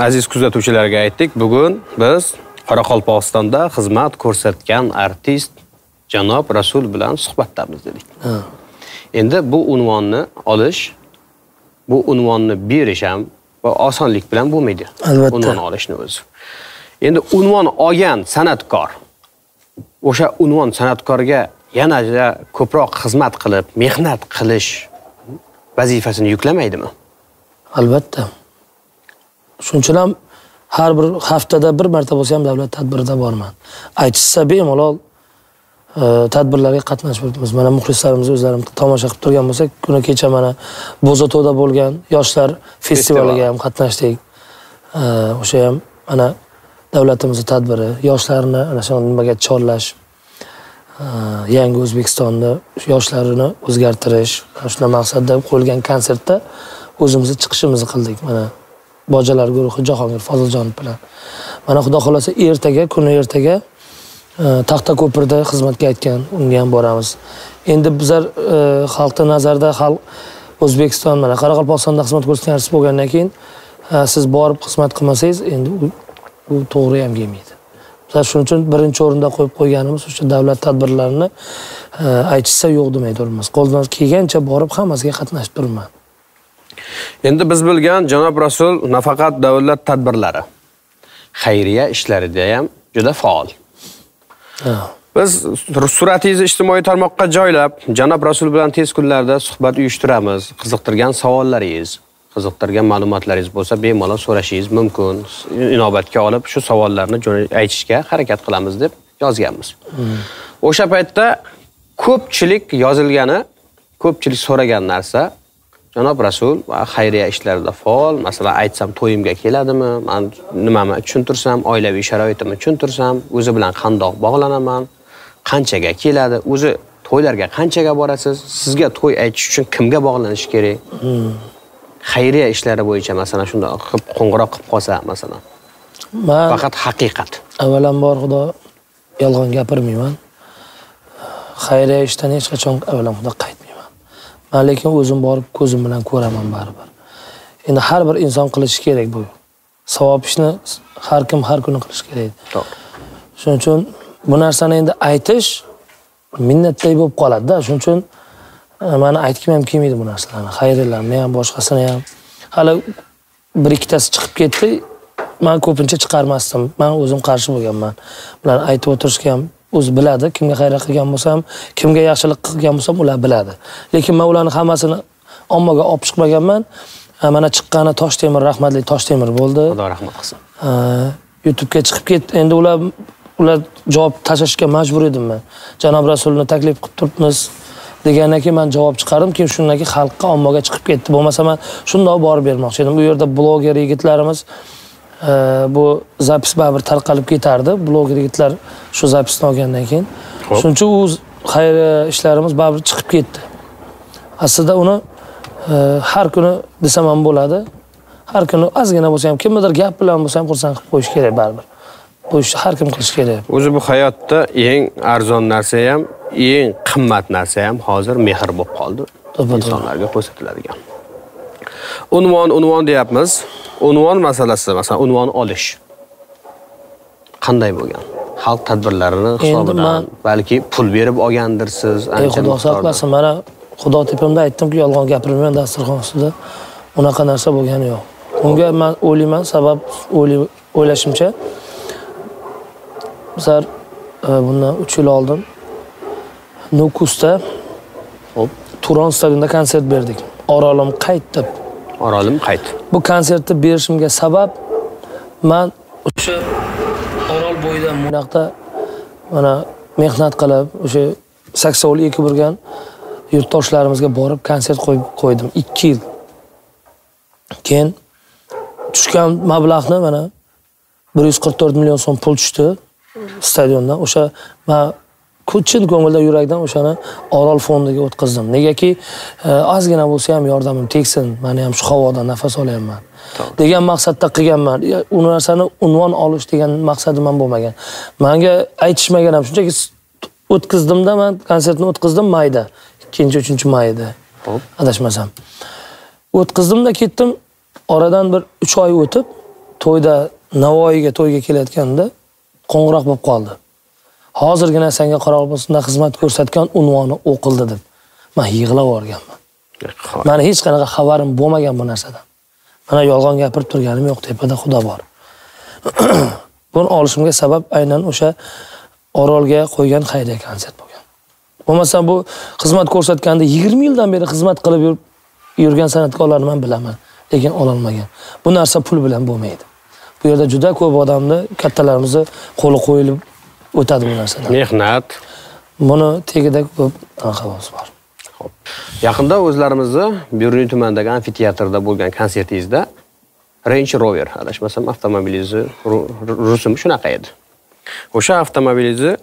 aziz kuzatuvchilarga aytdik. Bugun biz Qoraqalpog'istonda xizmat ko'rsatgan artist janob Rasul bilan suhbatdamiz dedik. Endi bu unvonni olish, bu unvonni berish ham osonlik bilan bo'lmaydi. Albatta. Unvon olishni o'zi. Endi unvon olgan san'atkor o'sha unvon san'atkorga yanada ko'proq xizmat qilib, mehnat qilish vazifasini yuklamaydimi? Albatta. Shuning uchun ham har bir haftada bir marta bo'lsa ham davlat tadbirida borman. Aytishsa bemalol tadbirlarga qatnashib o'tamiz. Mana muxlislarimiz o'zlarim tomosha qilib turgan bo'lsa, kuni kecha mana Bo'zato'da bo'lgan yoshlar festivaliga ham qatnashdik. O'sha ham mana davlatimizning tadbiri, yoshlarni ana shu nimaga chorlash, yangi O'zbekistonni yoshlarini o'zgartirish, shunday maqsadda qo'yilgan konsertda o'zimizni chiqishimizni qildik. Mana Bojalar guruhi Jahongir Foziljonov bilan. Mana xudo xolasa kuni ertaga Taxtako'pirda xizmatga aytgan, unga ham boramiz. Endi bizlar xalqning nazarida xalq O'zbekiston mana Qoraqalpog'istonda xizmat ko'rsatgan artist bo'lgandan keyin siz borib xizmat qilmasangiz, endi u to'g'ri ham kelmaydi. Bizlar shuning uchun birinchi o'rinda qo'yib qo'yganimiz o'sha davlat tadbirlarini aytishsa yo'q demay turibmiz. Qo'ldan kelgancha borib hammasiga qatnashib turibman. Endi biz bilgan janob Rasul nafaqat davlat tadbirlari, xayriya ishlarida ham juda faol. Biz suratingizni ijtimoiy tarmoqqa joylab, janob Rasul bilan tez kunlarda suhbat uyushtiramiz. Qiziqtirgan savollaringiz, qiziqtirgan ma'lumotlaringiz bo'lsa, bemalol so'rashingiz mumkin. Inobatga olib, shu savollarni aytishga harakat qilamiz deb yozganmiz. O'sha paytda ko'pchilik yozilgani, ko'pchilik so'ragan narsa janob Rasul xayriya ishlarida faol. Masalan, aytsam to'yimga keladimi? Men nimani tushuntirsam, oilaviy sharoitimni tushuntirsam, o'zi bilan qandoq bog'lanaman? Qanchaga keladi? O'zi to'ylarga qanchaga borasiz? Sizga to'y aytish uchun kimga bog'lanish kerak? Xayriya ishlari bo'yicha masalan shunday qo'ng'iroq qilib qolsa masalan. Faqat haqiqat. Avvalambor xudo yolg'on gapirmayman. Xayriya ishdan hech qachon avvalambor qaytmayman. Men lekin o'zim borib ko'zim bilan ko'raman baribir. Endi har bir inson qilishi kerak bu. Savob ishni har kim har kuni qilish kerak. To'g'ri. Shuning uchun bu narsani endi aytish minnatday bo'lib qoladi-da. Shuning uchun meni aytgim ham kelmaydi bu narsalarni. Xayriyalarni ham boshqasini ham. Hali bir ikkitasi chiqib ketdi. Men ko'pincha chiqarmasdim. Men o'zim qarshi bo'lganman. Bular aytib o'tirishga ham o'zi biladi, kimga xayriya qilgan bo'lsam, kimga yaxshilik qilgan bo'lsam, ular biladi. Lekin men ularning hammasini ommaga olib chiqmaganman. Mana chiqqani Toshtemir, rahmatli Toshtemir bo'ldi. Xudo rahmat qilsin. YouTube'ga chiqib ketdi. Endi ular javob tashlashga majbur edim men. Janob Rasulni taklif qilib turibmiz degandan keyin men javob chiqardim, keyin shundan keyin xalqqa ommaga chiqib ketdi. Bo'lmasa men shundoq borib bermoqchi edim. Bu yerda bloger yigitlarimiz bu zapis baribir tarqalib ketardi. Bloger yigitlar shu zapisni olgandan keyin. Shuning uchun u xayriya ishlarimiz baribir chiqib ketdi. Aslida uni har kuni desam ham bo'ladi. Har kuni ozgina bo'lsa ham, kimdir gap bilan bo'lsa ham xursand qilib qo'yish kerak baribir. Bu ishni har kim qilish kerak. O'zi bu hayotda eng arzon narsa ham, eng qimmat narsa ham hozir mehr bo'lib qoldi. Insonlarga ko'rsatiladigan. Unvon deyapmiz. Unvon masalasi, masalan, unvon olish qanday bo'lgan? Xalq tadbirlarini hisobidan balki pul berib olgandirsiz, ancha Xudo saqlasin. Mana Xudo tepamda aytdim-ku, yolg'on gapirmayman dasturxon ustida. Unaqa narsa bo'lgani yo'q. Unga men o'ylayman, sabab o'ylashimcha bizlar bundan 3 yil oldin Nukusda Turon stadionida konsert berdik. Orolim qayt deb. Orolim qayt. Bu konsertni berishimga sabab men o'sha Orol bo'yida bunaqda mana mehnat qilib, o'sha saksovul ekib yurgan yurtdoshlarimizga borib konsert qo'ydim 2 yil. Keyin tushgan mablag'ni mana 144 million so'm pul tushdi stadiondan. O'sha men chin ko'ngilda yurakdan o'shani Orol fondiga o'tkazdim. Negaki ozgina bo'lsa ham yordamim tegsin. Meni ham shu havodan nafas olayapman. Degan maqsadda qilganman. U narsani unvon olish degan maqsadim ham bo'lmagan. Menga aytishmagan ham shunchaki o'tkazdim-da, men konsertni o'tkazdim mayda. 2-3 mayda. Xo'p, adashmasam. O'tkazdim-da ketdim. Oradan bir 3 oy o'tib, to'yda Navoiyga to'yga kelayotganda qo'ng'iroq bo'lib qoldi. Hozirgina senga Qoraqalpog'istonda xizmat ko'rsatgan unvoni o'qildi deb. Men yig'lab o'rganman. Meni hech qanaqa xabarim bo'lmagan bu narsadan. Mana yolg'on gapirib turganim yo'q, tepada Xudo bor. Buni olishimga sabab aynan o'sha Orolga qo'ygan xayriya konsert bo'lgan. Bo'lmasa bu xizmat ko'rsatganda 20 yildan beri xizmat qilib yurgan san'atkorlarni men bilaman, lekin ololmagan. Bu narsa pul bilan bo'lmaydi. Bu yerda juda ko'p odamni, kattalarimizni qo'li qo'yilib o'tadi bu narsadan. Mehnat. Buni tegida ko'p xavosi bor. Xo'p. Yaqinda o'zlarimizni Beruniy tumanidagi amfiteatrda bo'lgan konsertingizda Range Rover, adashmasam, avtomobilingizni rusumi shunaqa edi. O'sha avtomobilingizni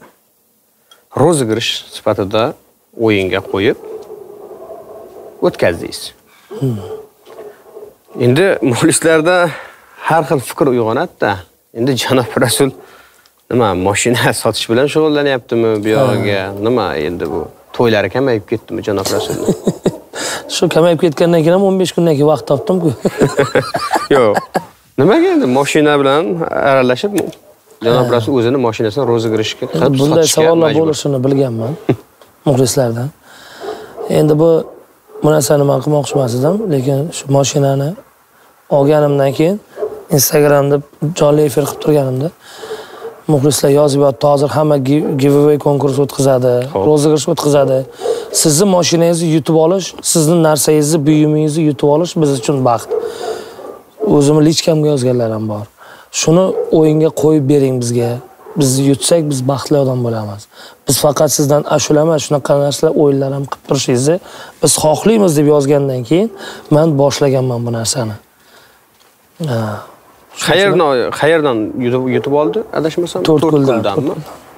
rozigirish sifatida o'yinga qo'yib o'tkazdingiz. Endi muxlislarda har xil fikr uyg'onadi-da. Endi janob Rasul nima mashina sotish bilan shug'ullanyaptimi bu yog'iga? Nima endi bu to'ylari kamayib ketdimi janob Rasulning? Shu kamayib ketgandan keyin ham 15 kundan keyin vaqt topdim-ku. Yo'q. Nimaga endi mashina bilan aralashib janob Rasul o'zini mashinasini rozigirishga qilib sotishga bunday savollar bo'lishini bilganman muxlislardan. Endi bu narsani men qilmoqchi emas edim, lekin shu mashinani olganimdan keyin Instagramda jonli efir qilib turganimda muxlislar yozib yotdi, hozir hamma giveaway konkurs o'tkazadi, rozigirish o'tkazadi. Sizning mashinangizni yutib olish, sizning narsangizni, buyumingizni yutib olish biz uchun baxt. O'zimni lichkamga yozganlar ham bor. Shuni o'yinga qo'yib bering bizga. Biz yutsak biz baxtli odam bo'lamiz. Biz faqat sizdan ashula emas, shunaqa narsalar o'yinlar ham qilib turishingizni biz xohlaymiz deb yozgandan keyin men boshlaganman bu narsani. Qayerdan yutib oldi? Adashmasam 4 kundanmi?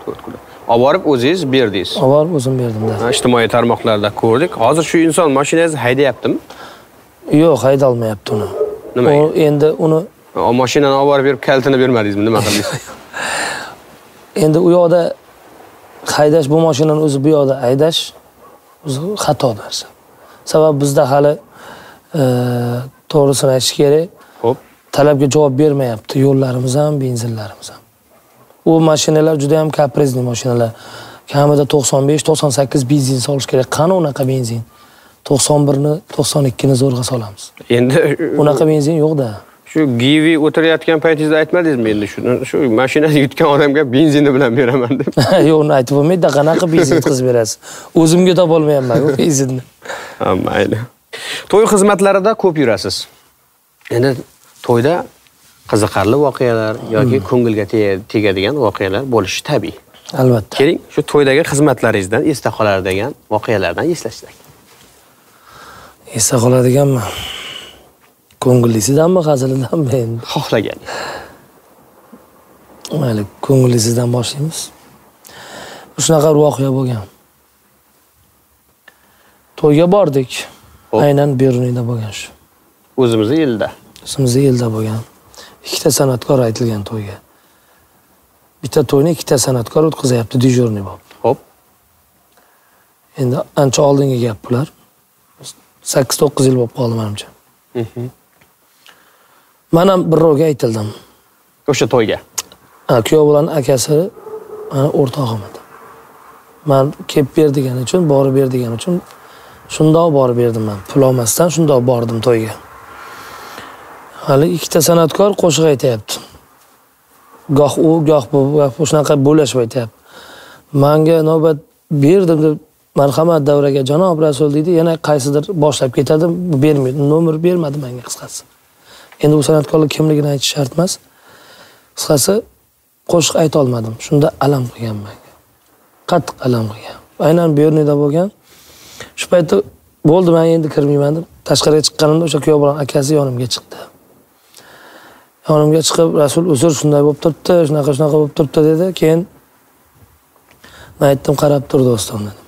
4 kundan. Olib borib o'zingiz berdingiz. Olib borib o'zim berdim-da. Ijtimoiy tarmoqlarda ko'rdik. Hozir shu inson mashinangizni haydayaptimi? Yo'q, haydalmayapti uni. Nima? U endi uni mashinani olib borib berib kalitini bermadingizmi? Nima qildingiz? Endi u yoqda haydash, bu mashinani o'zi bu yoqda haydash o'zi xato narsa. Sabab bizda hali to'g'risini aytish kerak. Xo'p. Talabga javob bermayapti yo'llarimiz ham, benzinlarimiz ham. U mashinalar juda ham kaprizli mashinalar. Kamida 95-98 benzin solish kerak. Qani unaqa benzin? 91 ni 92 ni zo'rg'a solamiz. Endi unaqa benzin yo'q-da. Shu givi o'tirayotgan paytingizda aytmadingizmi endi shu mashinani yutgan odamga benzini bilan beraman deb? Yo'q, uni aytib bo'lmaydi, qanaqa benzin yetkazib berasiz? O'zimga topa olmayapman bu benzinni. Ha, mayli. To'y xizmatlarida ko'p yurasiz. Endi to'yda qiziqarli voqealar yoki ko'ngilga tegadigan voqealar bo'lishi tabiiy. Albatta. Keling, shu to'ydagi xizmatlaringizdan esda qoladigan voqealardan eslashsak. Esda qoladiganmi? Ko'ngillisidanmi, hazilidanmi endi? Xohlagan. Mayli, ko'ngillisidan boshlaymiz. Shunaqa voqea bo'lgan. To'yga bordik. Aynan Beruniyda bo'lgan shu. O'zimizning yilda. O'zimizning yilda bo'lgan. Ikkita san'atkor aytilgan to'yga. Bitta to'yni ikkita san'atkor o'tkazyapti, dijurniy bo'lib. Xo'p. Endi ancha oldingi gap bular. 8-9 yil bo'lib qoldi menimcha. Men ham bir ro'ga aytildim. O'sha to'yga. Kuyov bilan akasi o'rtog'im edi. Men kelib ber degan uchun, borib ber degan uchun shundoq borib berdim men. Pul olmasdan shundoq bordim to'yga. Hali ikkita san'atkor qo'shiq aytayapti. Goh u, goh bu, shunaqa bo'lashib aytayapti. Menga navbat berdim deb marhamat davraga janob Rasul dedi, yana qaysidir boshlab ketadi, bermaydi. Nomer bermadi menga qisqasi. Endi bu san'atkorlik kimligini aytish shart emas. Qisqasi qo'shiq ayta olmadim. Shunda alam qilgan menga. Qattiq alam qilgan. Aynan Beruniyda bo'lgan. Shu paytda bo'ldi, men endi kirmayman deb tashqariga chiqqanimda o'sha kuyov bilan akasi yonimga chiqdi. Yonimga chiqib, Rasul uzr shunday bo'lib turibdi, shunaqa bo'lib turibdi dedi. Keyin Men aytdim, qarab tur do'stim dedim.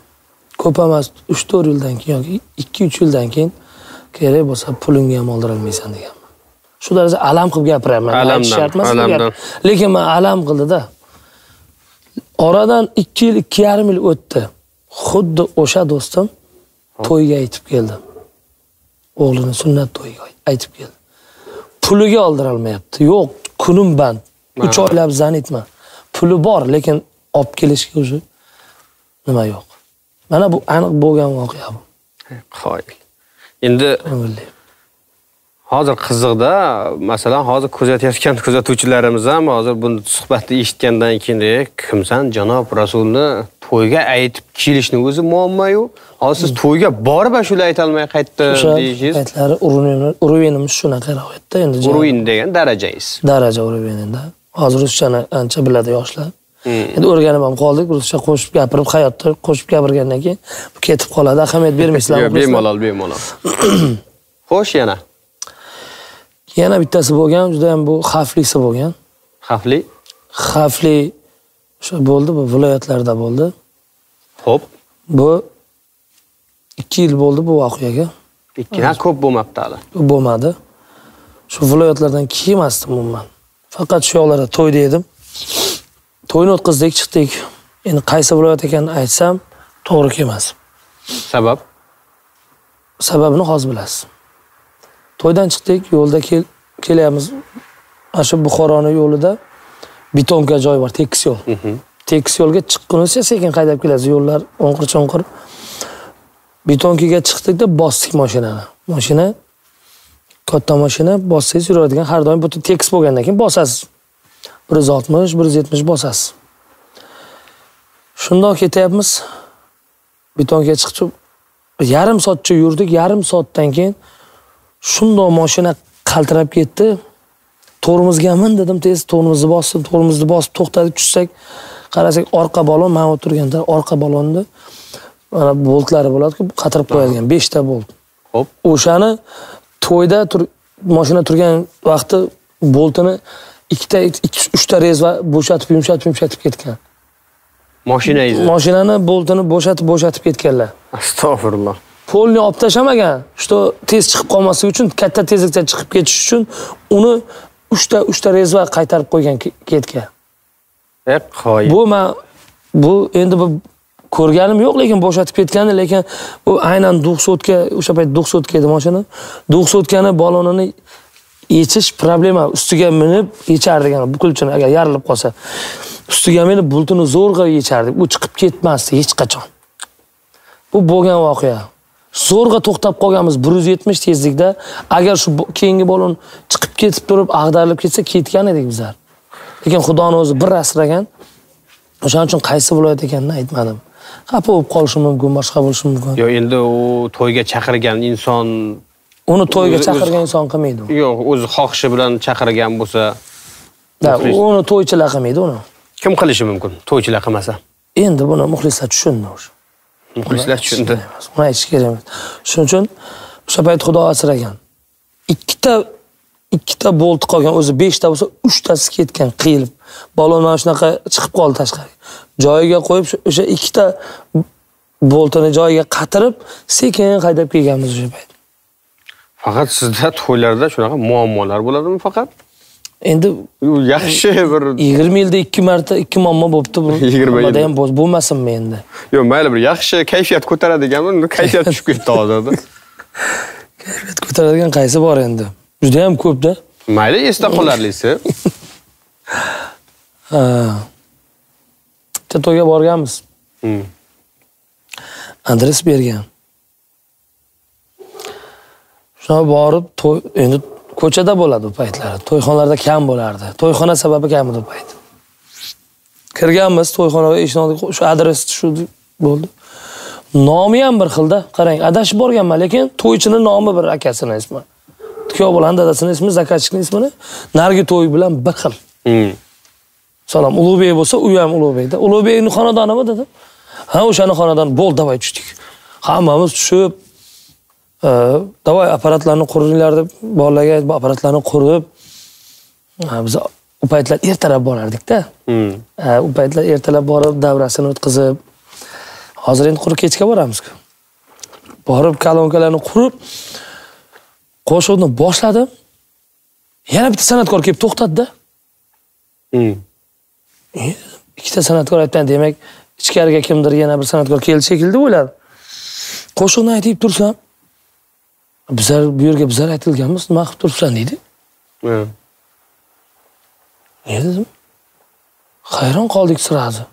Ko'p emas 3-4 yildan keyin yoki 2-3 yildan keyin kerak bo'lsa pulingni ham oldira olmaysan deganman. Shu darajada alam qilib gapiraman. Alamdan. Lekin men alam qildi-da. Oradan 2 yil, 2,5 yil o'tdi. Xuddi o'sha do'stim to'yga aytib keldi. O'g'lini sunnat to'yiga aytib keldi. Puliga oldira olmayapti. Yo'q, kunim band. 3 oylab zanitman. Puli bor, lekin olib kelishga o'zi nima yo'q. Mana bu aniq bo'lgan voqea bu. Qoyil. Endi hozir qiziqda, masalan, hozir kuzatayotgan kuzatuvchilarimiz ham hozir bu suhbatni eshitgandan keyin kimsan janob Rasulni to'yga aytib kelishni o'zi muammo-yu. Hozir siz to'yga borib ashula ayta olmay qaytdi deysiz. Aytlari uruvenimiz shunaqa ro'yatda endi. Uruven degan darajangiz. Daraja uruvenida. Hozir ruschani ancha biladi yoshlar. Endi o'rganib ham qoldik, ruscha qo'shib gapirib, hayotda qo'shib gapirgandan keyin bu ketib qoladi. Ahamiyat bermaysizlar. Bemalol. Xo'sh, yana bittasi bo'lgan, juda ham bu xavflisi bo'lgan. Xavfli o'sha bo'ldi, bu viloyatlarda bo'ldi. Xo'p. Bu 2 yil bo'ldi bu voqeaga. 2 yil ko'p bo'lmabdi hali. Bo'lmadi. Shu viloyatlardan kelmasdim umuman. Faqat shu yoqlarda to'yda edim. To'yni o'tkazdik, chiqdik. Endi qaysi viloyat ekanini aytsam, to'g'ri kelmas. Sababini hozir bilasiz. To'ydan chiqdik, yo'lda kelyapmiz. Ashu Buxoroning yo'lida betonka joy bor, tekis yo'l. Tekis yo'lga chiqqunizcha sekin haydab kelasiz, yo'llar o'nqir-cho'nqir. Betonkaga chiqdik-da bosdik mashinani. Mashina katta mashina bossangiz yuradigan, har doim butun tekis bo'lgandan keyin bosasiz. 160, 170 bosasiz. Shundoq ketyapmiz. Betonkaga chiqib, yarim soatcha yurdik, yarim soatdan keyin shundoq mashina qaltirab ketdi. Tormozga dedim, tez tormozni bosib to'xtadik, tushsak, qarasak orqa balon, men o'tirganda orqa balonni mana boltlari bo'ladi-ku, qatirib qo'yilgan 5 ta bolt. Xo'p. O'shani to'yda mashina turgan vaqti boltini 2-3 ta rezva bo'shatib, yumshatib ketgan. Mashinani boltini bo'shatib ketganlar. Astag'firulloh. Polni olib tashamagan. Shu tez chiqib qolmasligi uchun, katta tezlikda chiqib ketish uchun uni 3 ta rezva qaytarib qo'ygan ketgan. Bu endi bu ko'rganim yo'q, lekin bo'shatib ketgandi, lekin u aynan 200 ga, o'sha payt 200 edi mashina. 200 gani balonini yechish problema. Ustiga minib yechardik, bu kulchini agar yarilib qolsa. Ustiga minib bultini zo'rg'a yechardik. U chiqib ketmasdi hech qachon. Bu bo'lgan voqea. Zo'rg'a to'xtab qolganmiz 170 tezlikda. Agar shu keyingi balon chiqib ketib turib, ag'darilib ketsa ketgan edik bizlar. Lekin Xudoning o'zi bir asragan. O'shaning uchun qaysi viloyat ekanini aytmadim. Xafa bo'lib qolishi mumkin, boshqa bo'lishi mumkin. Yo'q, endi u to'yga chaqirgan inson uni to'yga chaqirgan inson qilmaydi. Yo'q, o'zi xohishi bilan chaqirgan bo'lsa, uni to'ychilar qilmaydi uni. Kim qilishi mumkin? To'ychilar qilmasa. Endi buni muxlislar tushundi o'sha. Muxlislar tushundi. Buni aytish kerak emas. Shuning uchun o'sha payt Xudo asragan. 2 ta bolt qolgan, o'zi 5 ta bo'lsa 3 tasi ketgan, qiyilib. Balon mana shunaqa chiqib qoldi tashqariga. Joyiga qo'yib o'sha 2 ta boltini joyiga qatirib, sekin haydab kelganmiz o'sha payt. Faqat sizda to'ylarda shunaqa muammolar bo'ladimi faqat? Endi yaxshi bir 20 yilda 2 marta 2 muammo bo'libdi bu. 20 yilda ham bo'lmasinmi endi? Yo'q, mayli bir yaxshi kayfiyat ko'taradiganmi? Kayfiyat tushib ketdi hozirda. Kayfiyat ko'taradigan qaysi bor endi? Juda ham ko'p-da. Mayli, esda qolarlisi. To'yga borganmiz. Adres bergan. Shuna borib, endi ko'chada bo'ladi bu paytlar. To'yxonalarda kam bo'lardi. To'yxona sababi kam edi bu payt. Kirganmiz to'yxonaga, eshikni oldik, shu adres shu bo'ldi. Nomi ham bir xilda. Qarang, adashib borganman, lekin to'ychining nomi bir akasini ismi. Kuyov bilan dadasining ismi, zakatchikning ismini nargi to'y bilan bir xil. Salom, Ulug'bek bo'lsa, u ham Ulug'bekda. Ulug'bekning xonadonimi dedim. Ha, o'shani xonadoni bo'l, davay tushdik. Hammamiz tushib, davay apparatlarni quringlar deb bolalarga apparatlarni qurib, biz u paytlar ertalab borardik-da. U paytlar ertalab borib, davrasini o'tkazib, hozir endi quruq kechga boramiz-ku. Borib, kolonkalarni qurib, qo'shiqni boshladim. Yana bitta san'atkor kelib to'xtadi-da. Ikkita san'atkor aytgan, demak, ichkariga kimdir yana bir san'atkor keldi shekilli o'yladim. Qo'shiqni aytib tursam, bizlar bu yerga bizlar aytilganmiz, nima qilib turibsan deydi. Dedim. Hayron qoldik sirazi.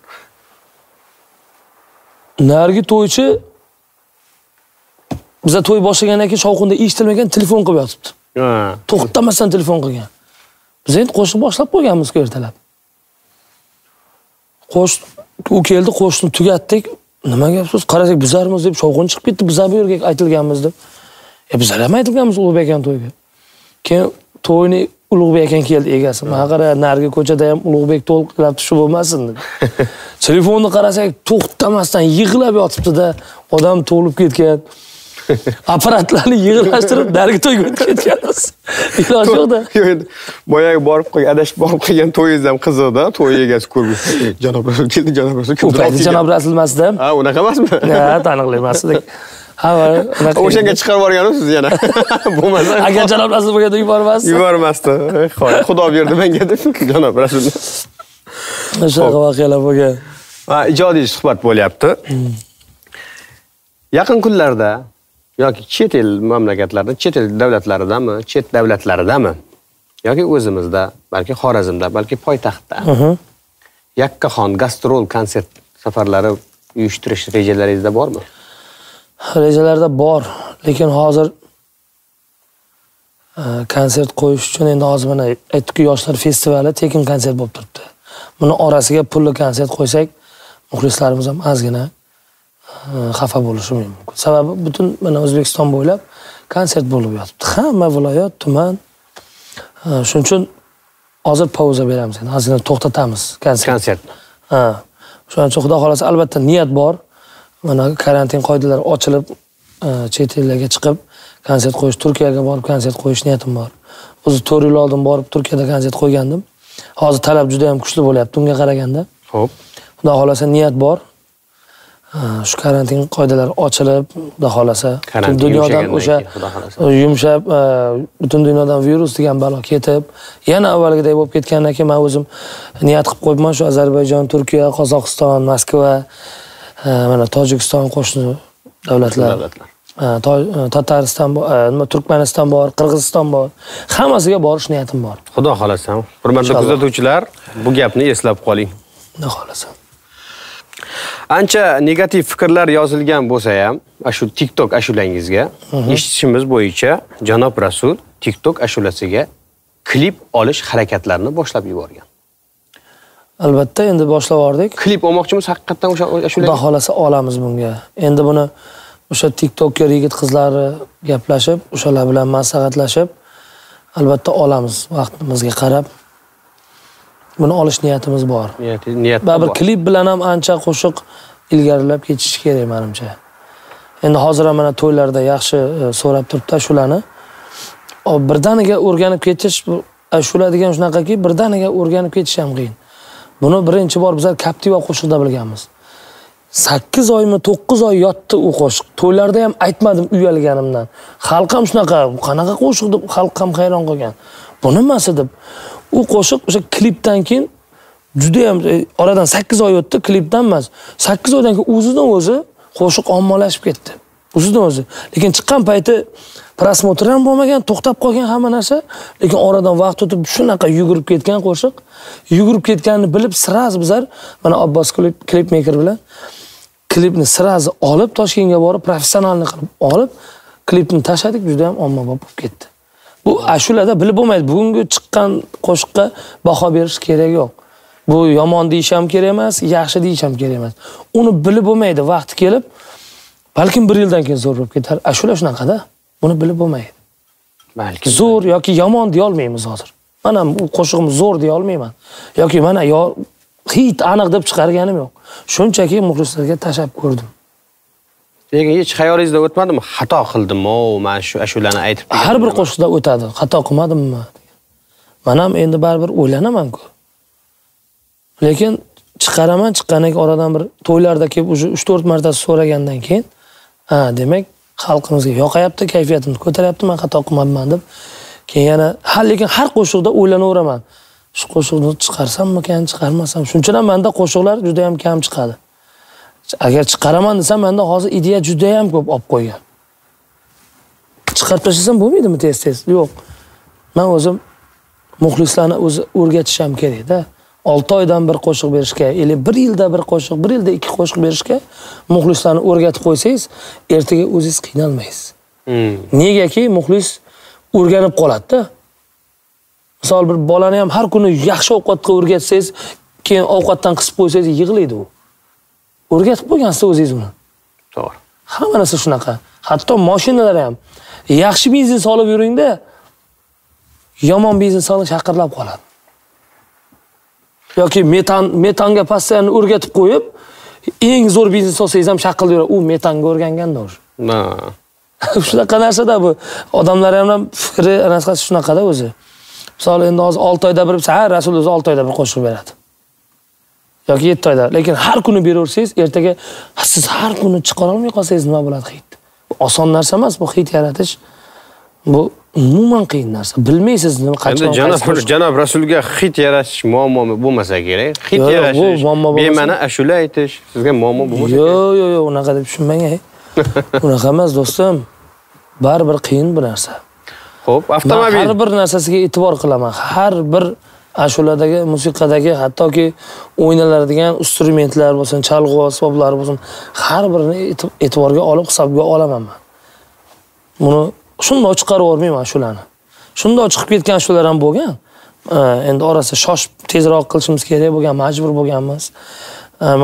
Nargi to'ychi biza to'y boshlagandan keyin shovqinda eshitilmagan telefon qilib yotibdi. To'xtamasdan telefon qilgan. Biz endi qo'shiq boshlab qo'yganmiz-ku ertalab. U keldi, qo'shiqni tugatdik. Nima gapsiz? Qarasak bizlarmiz deb shovqin chiqib ketdi. Bizlar bu yerga aytilganmiz deb. Bizlar ham aytilganmiz Ulug'bek aka to'yga. Keyin to'yni Ulug'bek aka keldi egasi. Mana qara, narigi ko'chada ham Ulug'bek to'lqilabdi, shu bo'lmasin dedi. Telefonni qarasak to'xtamasdan yig'lab yotibdi-da, odam to'lib ketgan. Apparatlarni yig'ilashtirib narigi to'yga o'tib ketganmiz. Iloji yo'q-da. Boyaga borib qo'ygan, adashib borib qo'ygan to'yingiz ham qiziqda, to'y egasi ko'rib. Janob Rasul keldi, Janob Rasul keldi. Janob Rasul emasda. Ha, unaqa emasmi? Ha, taniqli emas edik. Ha, unaqa. O'shanga chiqarib yuborgansiz yana. Bo'lmasa. Agar Janob Rasul bo'lganda yubormasdi. Yubormasdi. Xudo berdi menga deb Janob Rasulni. O'shaqa voqealar bo'lgan. Ha, ijodiy suhbat bo'lyapti. Yaqin kunlarda yoki chet el mamlakatlarda, chet el davlatlaridami, chet davlatlaridami yoki o'zimizda, balki Xorazmda, balki poytaxtda yakkaxon gastrol konsert safarlari uyushtirish rejalaringizda bormi? Rejalarda bor, lekin hozir konsert qo'yish uchun endi hozir mana aytdik, yoshlar festivali tekin konsert bo'lib turibdi. Buni orasiga pulli konsert qo'ysak, muxlislarimiz ham ozgina xafa bo'lishi mumkin. Sababi butun mana O'zbekiston bo'ylab konsert bo'lib yotibdi. Hamma viloyat, tuman. Shuning uchun hozir pauza beramiz. Endi ozgina to'xtatamiz konsertni. Ha. Shuning uchun xudo xolasa albatta niyat bor. Mana karantin qoidalari ochilib, chet ellarga chiqib konsert qo'yish, Turkiyaga borib konsert qo'yish niyatim bor. O'zi 4 yil oldin borib Turkiyada konsert qo'ygandim. Hozir talab juda ham kuchli bo'lyapti unga qaraganda. Xo'p. Xudo xolasa niyat bor. Shu karantin qoidalari ochilib, xudo xolasa butun dunyodan o'sha yumshab, butun dunyodan virus degan balo ketib, yana avvalgidek bo'lib ketgandan keyin men o'zim niyat qilib qo'yibman, shu Ozarbayjon, Turkiya, Qozog'iston, Moskva, mana Tojikiston qo'shni davlatlar. Tatariston bor, Turkmaniston bor, Qirg'iziston bor. Hammasiga borish niyatim bor. Xudo xolasa. Hurmatli kuzatuvchilar, bu gapni eslab qoling. Xudo xolasa. Ancha negativ fikrlar yozilgan bo'lsa ham, shu TikTok ashulangizga eshitishimiz bo'yicha Janob Rasul TikTok ashulasiga klip olish harakatlarini boshlab yuborgan. Albatta, endi boshlab yubordik. Klip olmoqchimiz haqiqatan o'sha ashulaga? Xudo xolasa olamiz bunga. Endi buni o'sha TikTokker yigit qizlari gaplashib, o'shalar bilan maslahatlashib, albatta olamiz vaqtimizga qarab. Buni olish niyatimiz bor. Niyat bor. Bir klip bilan ham ancha qo'shiq ilgarilab ketish kerak menimcha. Endi hozir ham mana to'ylarda yaxshi so'rab turibdi shularni. Birdaniga o'rganib ketish, shular degan shunaqaki, birdaniga o'rganib ketish ham qiyin. Buni birinchi bor bizlar Captiva qo'shiqda bilganmiz. 8 oymi 9 oy yotdi u qo'shiq. To'ylarda ham aytmadim uyalganimdan. Xalq ham shunaqa, qanaqa qo'shiq deb xalq ham hayron qolgan. Bu nimasi deb. U qo'shiq o'sha klipdan keyin juda ham oradan 8 oy o'tdi, klipdan emas. 8 oydan keyin o'zidan o'zi qo'shiq ommalashib ketdi. O'zidan o'zi. Lekin chiqqan payti prosmotr ham bo'lmagan, to'xtab qolgan hamma narsa, lekin oradan vaqt o'tib shunaqa yugurib ketgan qo'shiq, yugurib ketganini bilib siraz bizlar mana Abbos klipmaker bilan klipni siraz olib Toshkentga borib professionalni qilib olib klipni tashladik, juda ham ommabop bo'lib ketdi. Bu ashulada bilib bo'lmaydi. Bugungi chiqqan qo'shiqqa baho berish kerak yo'q. Bu yomon deyish ham kerak emas, yaxshi deyish ham kerak emas. Uni bilib bo'lmaydi, vaqti kelib, balkim 1 yildan keyin zo'r bo'lib ketar. Ashula shunaqada, buni bilib bo'lmaydi. Balki zo'r yoki yomon deya olmaymiz hozir. Mana bu qo'shig'imiz zo'r deya olmayman. Yoki mana hit aniq deb chiqarganim yo'q. Shunchaki muxlislarga tashab ko'rdim. Lekin hech xayolingizda o'tmadimi? Xato qildim-o, men shu ashulani aytib. Har bir qo'shiqda o'tadi. Xato qilmadimmi? Men ham endi baribir o'ylanaman-ku. Lekin chiqaraman, chiqqanidan keyin oradan bir to'ylarda kelib уже 3-4 marta so'ragandan keyin, demak, xalqimizga yoqayapti, kayfiyatimni ko'taryapti, men xato qilmadim deb keyin yana lekin har qo'shiqda o'ylanaveraman. Shu qo'shiqni chiqarsammikan, chiqarmasam. Shuncha ham menda qo'shiqlar juda ham kam chiqadi. Agar chiqaraman desam, menda hozir ideya juda ham ko'p olib qo'ygan. Chiqarib tashlasam bo'lmaydimi tez-tez? Yo'q. Men o'zim muxlislarni o'zi o'rgatishim kerak-da. 6 oydan bir qo'shiq berishga, 1 yilda bir qo'shiq, 1 yilda 2 qo'shiq berishga muxlislarni o'rgatib qo'ysangiz, ertaga o'zingiz qiynalmaysiz. Negaki muxlis o'rganib qoladi-da. Misol bir bolani ham har kuni yaxshi ovqatga o'rgatsangiz, keyin ovqatdan qisib qo'ysangiz yig'laydi u. O'rgatib qo'ygansiz o'zingiz uni. To'g'ri. Hamma narsa shunaqa. Hatto mashinalar ham yaxshi benzin solib yuringda, yomon benzin solib shaqirlab qoladi. Yoki metanga postoyanni o'rgatib qo'yib, eng zo'r benzin solsangiz ham shaqilib yuradi. U metanga o'rganganda o'sha. Shunaqa narsa-da bu. Odamlar ham fikri anaqasi shunaqada o'zi. Misol endi hozir 6 oyda bir, Rasul o'zi 6 oyda bir qo'shiq beradi. Yoki 7 oyda. Lekin har kuni beraversangiz, ertaga siz har kuni chiqara olmay qolsangiz nima bo'ladi hit? Oson narsa emas bu hit yaratish. Bu umuman qiyin narsa. Bilmaysiz nima qachon. Endi janob Rasulga hit yaratish muammo bo'lmasa kerak. Hit yaratish, bema'ni ashula aytish sizga muammo bo'lmasa kerak. Yo'q, unaqa deb tushunmang. Unaqa emas do'stim. Baribir qiyin bu narsa. Xo'p, avtomobil. Har bir narsasiga e'tibor qilaman. Har bir ashuladagi, musiqadagi, hattoki o'ynaladigan instrumentlar bo'lsin, chalg'u asboblari bo'lsin, har birini e'tiborga olib hisobga olaman men. Buni shunday chiqarib o'rmayman shularni. Shunday chiqib ketgan shular ham bo'lgan. Endi orasi shoshib tezroq qilishimiz kerak bo'lgan, majbur bo'lganmiz.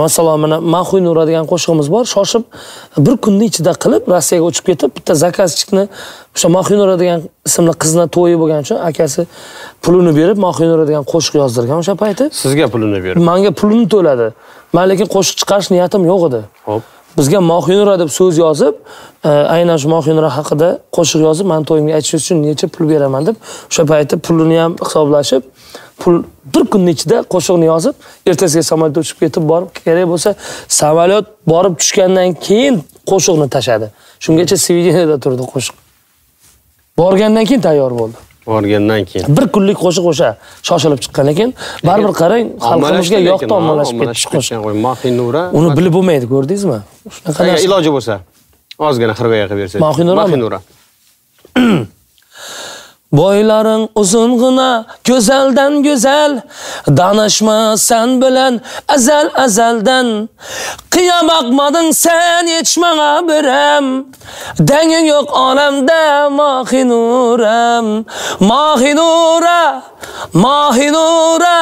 Masalan, mana Maxuy Nura degan qo'shig'imiz bor. Shoshib bir kunning ichida qilib Rossiyaga uchib ketib, bitta zakazchikni o'sha Maxuy Nura degan ismli qizni to'yi bo'lgani uchun akasi pulini berib Maxuy Nura degan qo'shiq yozdirgan o'sha payti. Sizga pulini berib. Menga pulini to'ladi. Men lekin qo'shiq chiqarish niyatim yo'q edi. Xo'p. Bizga Maxuy Nura deb so'z yozib, aynan shu Maxuy Nura haqida qo'shiq yozib, men to'yimga aytish uchun necha pul beraman deb o'sha payti pulini ham hisoblashib, pul bir kunning ichida qo'shiqni yozib, ertasiga samolyotga uchib ketib borib, kerak bo'lsa, samolyot borib tushgandan keyin qo'shiqni tashadi. Shungacha svideniyaga turdi qo'shiq. Borgandan keyin tayyor bo'ldi. Borgandan keyin. Bir kunlik qo'shiq o'sha shoshilib chiqqan, lekin baribir qarang, xalqimizga yoqdi, ommalashib ketdi qo'shiq. Maxuy Nura. Uni bilib bo'lmaydi, ko'rdingizmi? Shunaqa narsa. Iloji bo'lsa, ozgina xirgoya qilib bersangiz. Maxuy Nura. Boylaring uzung'ina, go'zaldan go'zal, danishma sen bilan azaldan. Qiya baqmading sen hech menga biram. Danging yo'q olamda Maxuy Nuram. Maxuy Nura, Maxuy Nura,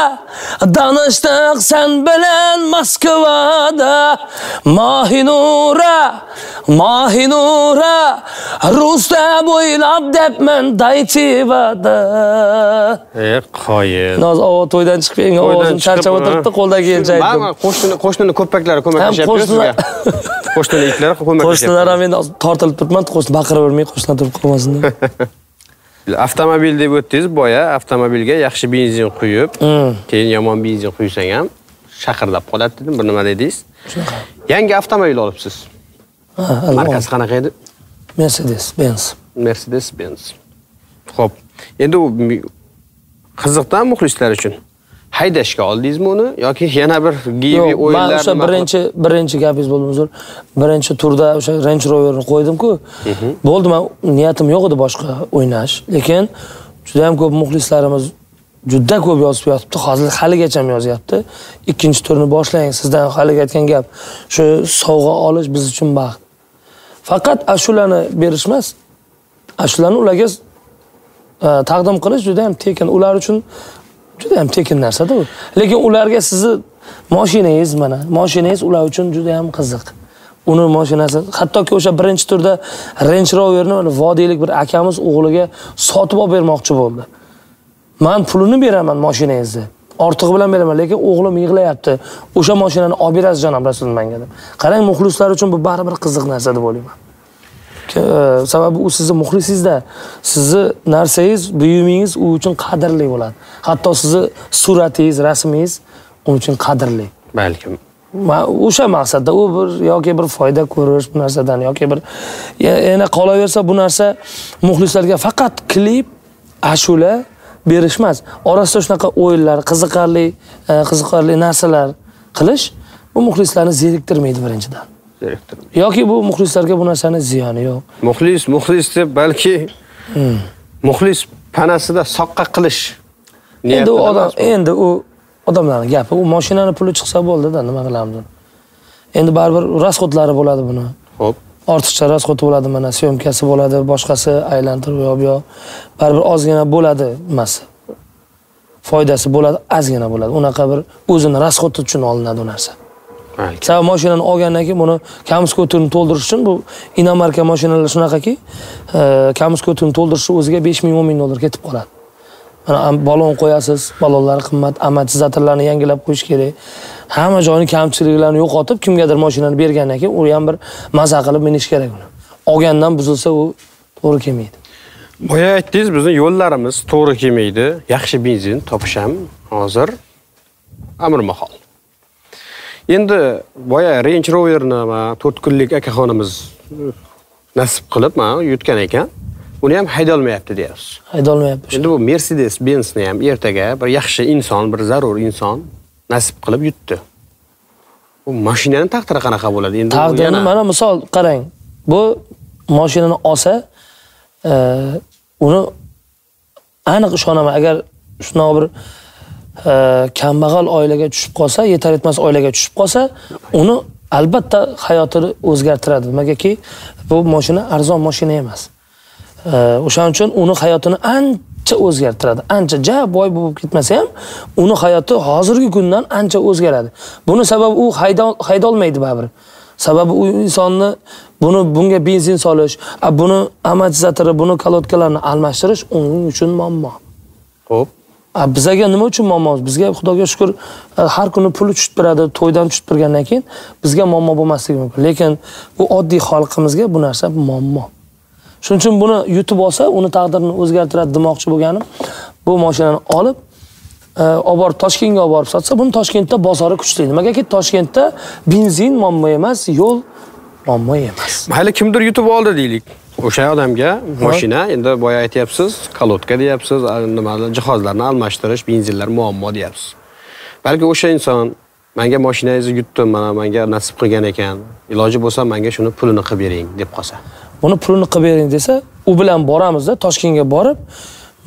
danishdik sen bilan Moskvada. Maxuy Nura, Maxuy Nura, Rusda bo'ylab debman dayti qoyil. Hozir to'ydan chiqib kelgan ovozim charchab o'tiribdi, qo'ldagi elchaydi. Men qo'shni ko'paklari ko'maklashib sizga. Qo'shni itlar ko'maklashib. Qo'shnilar ham endi tortilib turibman, qo'shni baqiravermay qo'shnilar turib qolmasin deb. Avtomobil deb o'tdingiz, boya avtomobilga yaxshi benzin quyib, keyin yomon benzin quysang ham shaqirlab qoladi dedim. Bir nima dedingiz? Shunaqa. Yangi avtomobil olibsiz. Markasi qanaqa edi? Mercedes-Benz. Mercedes-Benz. Xo'p, endi u qiziqdan muxlislar uchun haydashga oldingizmi uni yoki yana bir givi o'yinlar? Men o'sha birinchi gapingiz bo'ldi uzr. Birinchi turda o'sha Range Rover'ni qo'ydim-ku. Bo'ldi, men niyatim yo'q edi boshqa o'ynash, lekin juda ham ko'p muxlislarimiz juda ko'p yozib yotibdi. Hozir haligacha ham yozyapti. Ikkinchi turni boshlang, sizdan hali aytgan gap. Shu sovg'a olish biz uchun baxt. Faqat ashulani berish emas, ashulani ularga taqdim qilish juda ham tekin. Ular uchun juda ham tekin narsa-da u. Lekin ularga sizni mashinangiz mana, mashinangiz ular uchun juda ham qiziq. Uni mashinasi, hattoki o'sha birinchi turda Range Rover'ni vodiylik bir akamiz o'g'liga sotib olib bermoqchi bo'ldi. Men pulini beraman mashinangizni. Ortig'i bilan beraman, lekin o'g'lim yig'layapti. O'sha mashinani olib berasiz janob Rasul menga deb. Qarang, muxlislar uchun bu baribir qiziq narsa deb o'ylayman. Sababi u sizni muxlisingizda, sizni narsangiz, buyumingiz u uchun qadrli bo'ladi. Hatto sizni suratingiz, rasmingiz u uchun qadrli. Balkim. O'sha maqsadda u bir yoki bir foyda ko'rish bu narsadan yoki bir yana qolaversa bu narsa muxlislarga faqat klip, ashula berish emas. Orasida shunaqa o'yinlar, qiziqarli narsalar qilish bu muxlislarni zeriktirmaydi birinchidan. Zeriktirmaydi. Yoki bu muxlislarga bu narsani ziyoni yo'q. Muxlis deb balki muxlis panasida soqqa qilish. Endi u odamlarning gapi, u mashinani puli chiqsa bo'ldi-da, nima qilamiz uni. Endi baribir rasxodlari bo'ladi buni. Xo'p. Ortiqcha rasxod bo'ladi, mana syomkasi bo'ladi, boshqasi aylantirib yo'q. Baribir ozgina bo'ladi emas. Foydasi bo'ladi, ozgina bo'ladi. Unaqa bir o'zini rasxodi uchun olinadi u narsa. Sababi mashinani olgandan keyin buni kamskotini to'ldirish uchun bu inomarka mashinalar shunaqaki, kamskotini to'ldirish o'ziga 5000 10 ming dollar ketib qoladi. Mana balon qo'yasiz, balonlar qimmat, amortizatorlarni yangilab qo'yish kerak. Hamma joyning kamchiliklarni yo'qotib, kimgadir mashinani bergandan keyin u ham bir maza qilib minish kerak uni. Olgandan buzilsa u to'g'ri kelmaydi. Boya aytdingiz, bizning yo'llarimiz to'g'ri kelmaydi. Yaxshi benzin topish ham hozir amr mahol. Endi boya Range Roverni 4 kunlik akaxonimiz nasib qilib yutgan ekan. Uni ham haydolmayapti deyapsiz. Haydolmayapti. Endi bu Mercedes-Benz'ni ham ertaga bir yaxshi inson, bir zarur inson nasib qilib yutdi. Bu mashinaning taqdiri qanaqa bo'ladi? Endi taqdirini mana misol qarang. Bu mashinani olsa, uni aniq ishonaman, agar shunaqa bir kambag'al oilaga tushib qolsa, yetar etmas oilaga tushib qolsa, uni albatta hayotini o'zgartiradi. Nimagaki bu mashina arzon mashina emas. O'shaning uchun uni hayotini ancha o'zgartiradi. Ancha boy bo'lib ketmasa ham, uni hayoti hozirgi kundan ancha o'zgaradi. Buni sababi u haydolmaydi baribir. Sababi u insonni bunga benzin solish, buni amortizatori, buni kolodkalarni almashtirish uning uchun muammo. Xo'p. Bizga nima uchun muammo? Bizga Xudoga shukr har kuni puli tushib turadi, to'ydan tushib turgandan keyin bizga muammo bo'lmasligi mumkin. Lekin bu oddiy xalqimizga bu narsa muammo. Shuning uchun buni yutib olsa, uni taqdirini o'zgartiradi demoqchi bo'lganim, bu mashinani olib borib Toshkentga olib borib sotsa, buni Toshkentda bozori kuchli. Nimagaki Toshkentda benzin muammo emas, yo'l muammo emas. Mayli kimdir yutib oldi deylik. O'sha odamga mashina, endi boya aytayapsiz, kolodka deyapsiz, nimalar jihozlarni almashtirish, benzinlar muammo deyapsiz. Balki o'sha inson menga mashinangizni yutdim, menga nasib qilgan ekan, iloji bo'lsa menga shuni pulini qilib bering deb qolsa. Buni pulini qilib bering desa, u bilan boramizda, Toshkentga borib,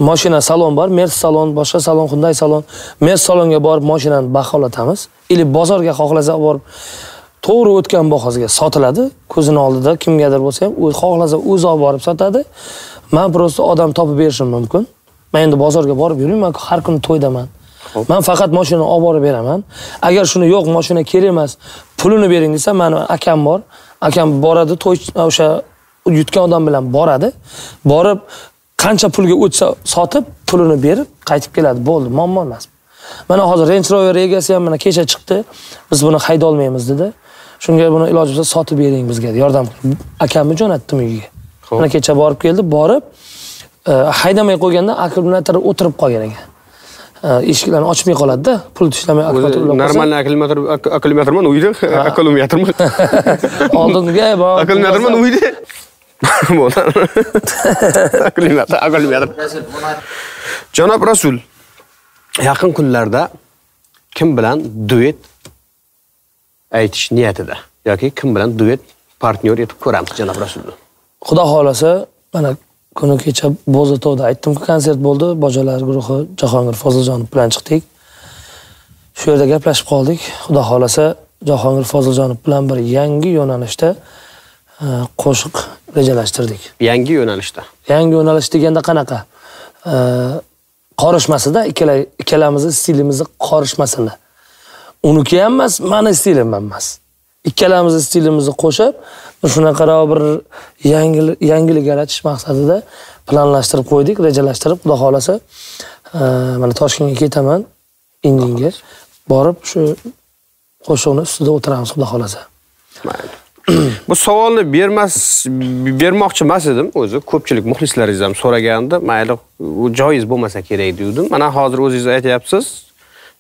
mashina salon bor, Mercedes salon, boshqa salon, Hyundai salon, Mercedes salonga borib mashinani baholatamiz. Ili bozorga xohlasa borib to'g'ri o'tgan bahosiga sotiladi. Ko'zini oldida kimgadir bo'lsa ham, u xohlasa o'zi olib borib sotadi. Men prosta odam topib berishim mumkin. Men endi bozorga borib yurmayman, har kuni to'ydaman. Men faqat mashinani olib borib beraman. Agar shuni yo'q, mashina kerak emas, pulini bering desa, meni akam bor. Akam boradi, to'y o'sha yutgan odam bilan boradi. Borib qancha pulga o'tsa sotib, pulini berib qaytib keladi. Bo'ldi, muammo emas. Mana hozir Range Rover egasi ham mana kecha chiqdi. Biz buni haydolmaymiz dedi. Shunga buni iloji bo'lsa sotib bering bizga, yordam qiling. Akamni jo'natdim uyiga. Mana kecha borib keldi, borib haydamay qo'yganda akkumulyator o'tirib qolgan ekan. Eshiklarni ochmay qoladi-da, pul tishlamay akkumulyator ulab qolsa. Normal akkumulyatorman uyda, akkumulyatorman. Oldinga akkumulyatorman uyda. Akkumulyator. Janob Rasul, yaqin kunlarda kim bilan duet aytish niyatida yoki kim bilan duet partnyor etib ko'ramiz janob Rasulni? Xudo xolasa, mana kuni kecha Bo'zatovda aytdim-ku, konsert bo'ldi, Bojalar guruhi Jahongir Foziljonov bilan chiqdik. Shu yerda gaplashib qoldik. Xudo xolasa, Jahongir Foziljonov bilan bir yangi yo'nalishda qo'shiq rejalashtirdik. Yangi yo'nalishda. Yangi yo'nalish deganda qanaqa? Qorishmasida ikkalamizni stilimizni qorishmasida. Uniki ham emas, meni stilim ham emas. Ikkalamizni stilimizni qo'shib, shunaqa bir yangilik yaratish maqsadida planlashtirib qo'ydik, rejalashtirib, Xudo xolasa, mana Toshkentga ketaman, Indinga borib shu qo'shiqni ustida o'tiramiz, Xudo xolasa. Bu savolni bermoqchi emas edim o'zi. Ko'pchilik muxlislaringiz ham so'ragandi. Mayli, u joiz bo'lmasa kerak dedim. Mana hozir o'zingiz aytyapsiz.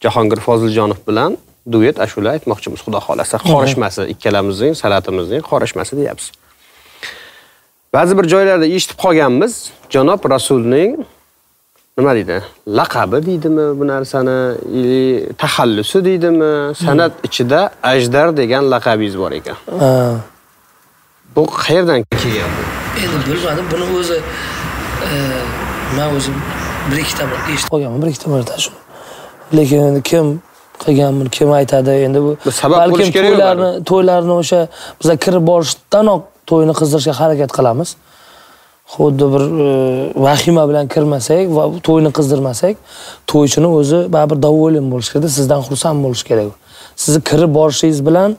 Jahongir Foziljonov bilan duet ashula aytmoqchimiz, xudo xolasa. Qorishmasi ikkalamizning, salatimizning qorishmasi deyapsiz. Ba'zi bir joylarda eshitib qolganmiz, janob Rasulning nima deydi? Laqabi deydimi bu narsani, taxallusi deydimi? San'at ichida Ajdar degan laqabingiz bor ekan. Bu qayerdan kelgan bu? Endi bilmadim, buni o'zi men o'zim bir-ikkita bor eshitib qolganman, bir-ikkita marta shu. Lekin endi kim qilganmi, kim aytadi? Endi bu balkim to'ylarni o'sha biz kirib borishdanoq to'yni qizdirishga harakat qilamiz. Xuddi bir vahima bilan kirmasak va to'yni qizdirmasak, to'ychini o'zi baribir davolim bo'lish kerak, sizdan xursand bo'lish kerak. Sizni kirib borishingiz bilan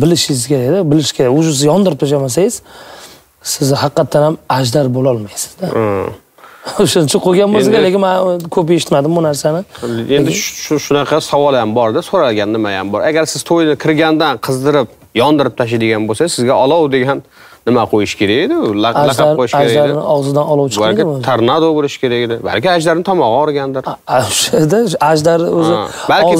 bilishingiz kerak, bilish kerak. Siz yondirib tashlamasangiz, siz haqiqatan ham ajdar bo'la olmaysiz-da. O'shancha qo'ygan bo'lsa, lekin men ko'p eshitmadim bu narsani. Endi shunaqa savol ham bor-da, so'ralgan nima ham bor. Agar siz to'yni kirgandan qizdirib, yondirib tashlaydigan bo'lsangiz, sizga olov degan nima qo'yish kerak edi? Laqab qo'yish kerak edi. Ajdarning og'zidan olov chiqadi. Balki tornado bo'lish kerak edi. Balki ajdarning tomog'i o'rgandir. O'shada ajdar o'zi balki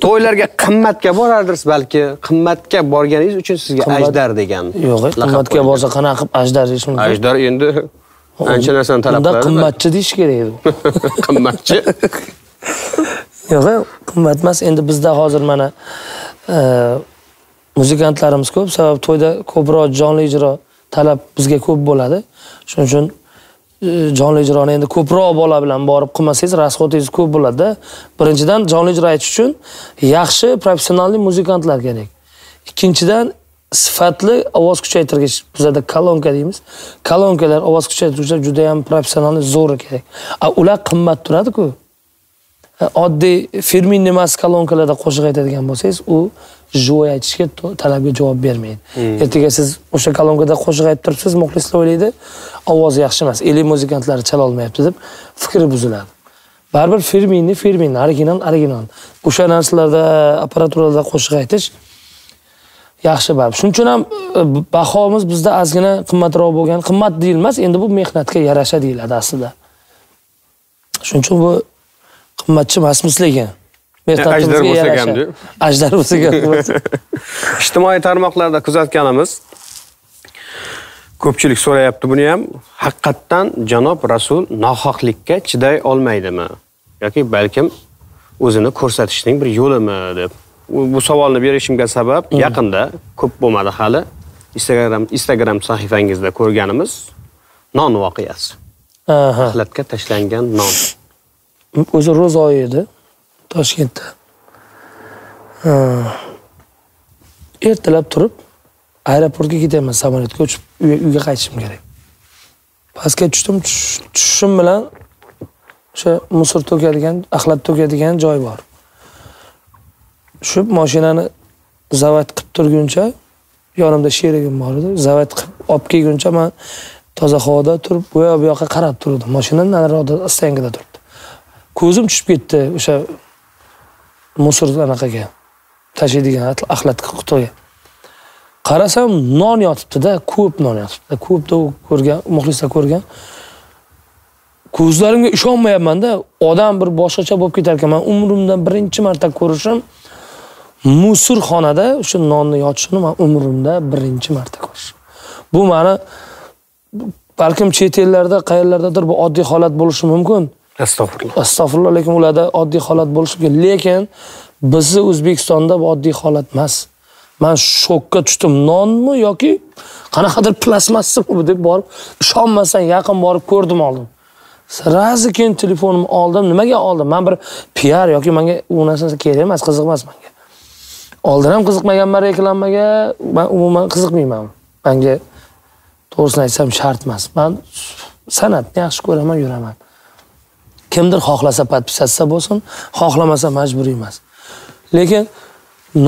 to'ylarga qimmatga borarsiz, balki qimmatga borganingiz uchun sizga ajdar degan. Yo'q, qimmatga borsa qanaqa qilib ajdar deyish mumkin? Ajdar endi ancha narsani talab qiladi. Unda qimmatchi deyish kerak edi. Qimmatchi? Yo'q, qimmat emas. Endi bizda hozir mana muzikantlarimiz ko'p, sabab to'yda ko'proq jonli ijro talab bizga ko'p bo'ladi. Shuning uchun jonli ijroni endi ko'proq bola bilan borib qilmasangiz, rasxotingiz ko'p bo'ladi. Birinchidan jonli ijro aytish uchun yaxshi professional muzikantlar kerak. Ikkinchidan sifatli ovoz kuchaytirgich, bizda kolonka deymiz. Kolonkalar, ovoz kuchaytiruvchilar juda ham professional, zo'r kerak. Ular qimmat turadi-ku. Oddiy firmin emas kolonkalarda qo'shiq aytadigan bo'lsangiz, u jo'y aytishga talabga javob bermaydi. Ertaga siz o'sha kolonkada qo'shiq aytib turibsiz, muxlislar o'ylaydi, ovozi yaxshi emas, eli muzikantlari chala olmayapti deb fikri buziladi. Baribir firmin, original. O'sha narsalarda, apparaturada qo'shiq aytish yaxshi baribir. Shuning uchun ham bahomiz bizda ozgina qimmatroq bo'lgan, qimmat deyilmas, endi bu mehnatga yarasha deyiladi aslida. Shuning uchun bu qimmatchi emasmiz lekin. Ajdar bo'lsa ham deb. Ajdar bo'lsa ham. Ijtimoiy tarmoqlarda kuzatganimiz ko'pchilik so'rayapti buni ham. Haqiqatan janob Rasul nohaqlikka chiday olmaydimi? Yoki balkim o'zini ko'rsatishning bir yo'limi deb. Bu savolni berishimga sabab yaqinda ko'p bo'lmadi hali Instagram sahifangizda ko'rganimiz non voqeasi. Axlatga tashlangan non. O'zi ro'z oyi edi Toshkentda. Ertalab turib aeroportga ketaman, samolyotga uchib uyga qaytishim kerak. Pastga tushishim bilan o'sha musor to'kadigan, axlat to'kadigan joy bor. Shu mashinani zavat qilib turguncha, yonimda sherigim bor edi. Zavat qilib olib kelguncha men toza havoda turib, bu yoqqa qarab turdim. Mashina nariroqda stengada turibdi. Ko'zim tushib ketdi o'sha musor anaqaga, tashlaydigan axlat qutiga. Qarasam non yotibdi-da, ko'p non yotibdi. Ko'pda ko'rgan, muxlislar ko'rgan. Ko'zlarimga ishonmayapman-da, odam bir boshqacha bo'lib ketar ekan. Men umrimda birinchi marta ko'rishim musorxonada o'sha nonni yotishini men umrimda birinchi marta ko'rishim. Bu meni balkim chet ellarda, qayerlardadir bu oddiy holat bo'lishi mumkin. Astag'firullah, lekin ularda oddiy holat bo'lishi mumkin. Lekin bizni O'zbekistonda bu oddiy holat emas. Men shokka tushdim. Nonmi yoki qanaqadir plastmassami deb borib, ishonmasdan yaqin borib ko'rdim, oldim. Sirazi keyin telefonimni oldim. Nimaga oldim? Men bir PR yoki menga u narsa kerak emas, qiziq emas menga. Oldin ham qiziqmaganman reklamaga, men umuman qiziqmayman. Menga to'g'risini aytsam shart emas. Men san'atni yaxshi ko'raman, yuraman. Kimdir xohlasa podpisatsiya bo'lsin, xohlamasa majburiy emas. Lekin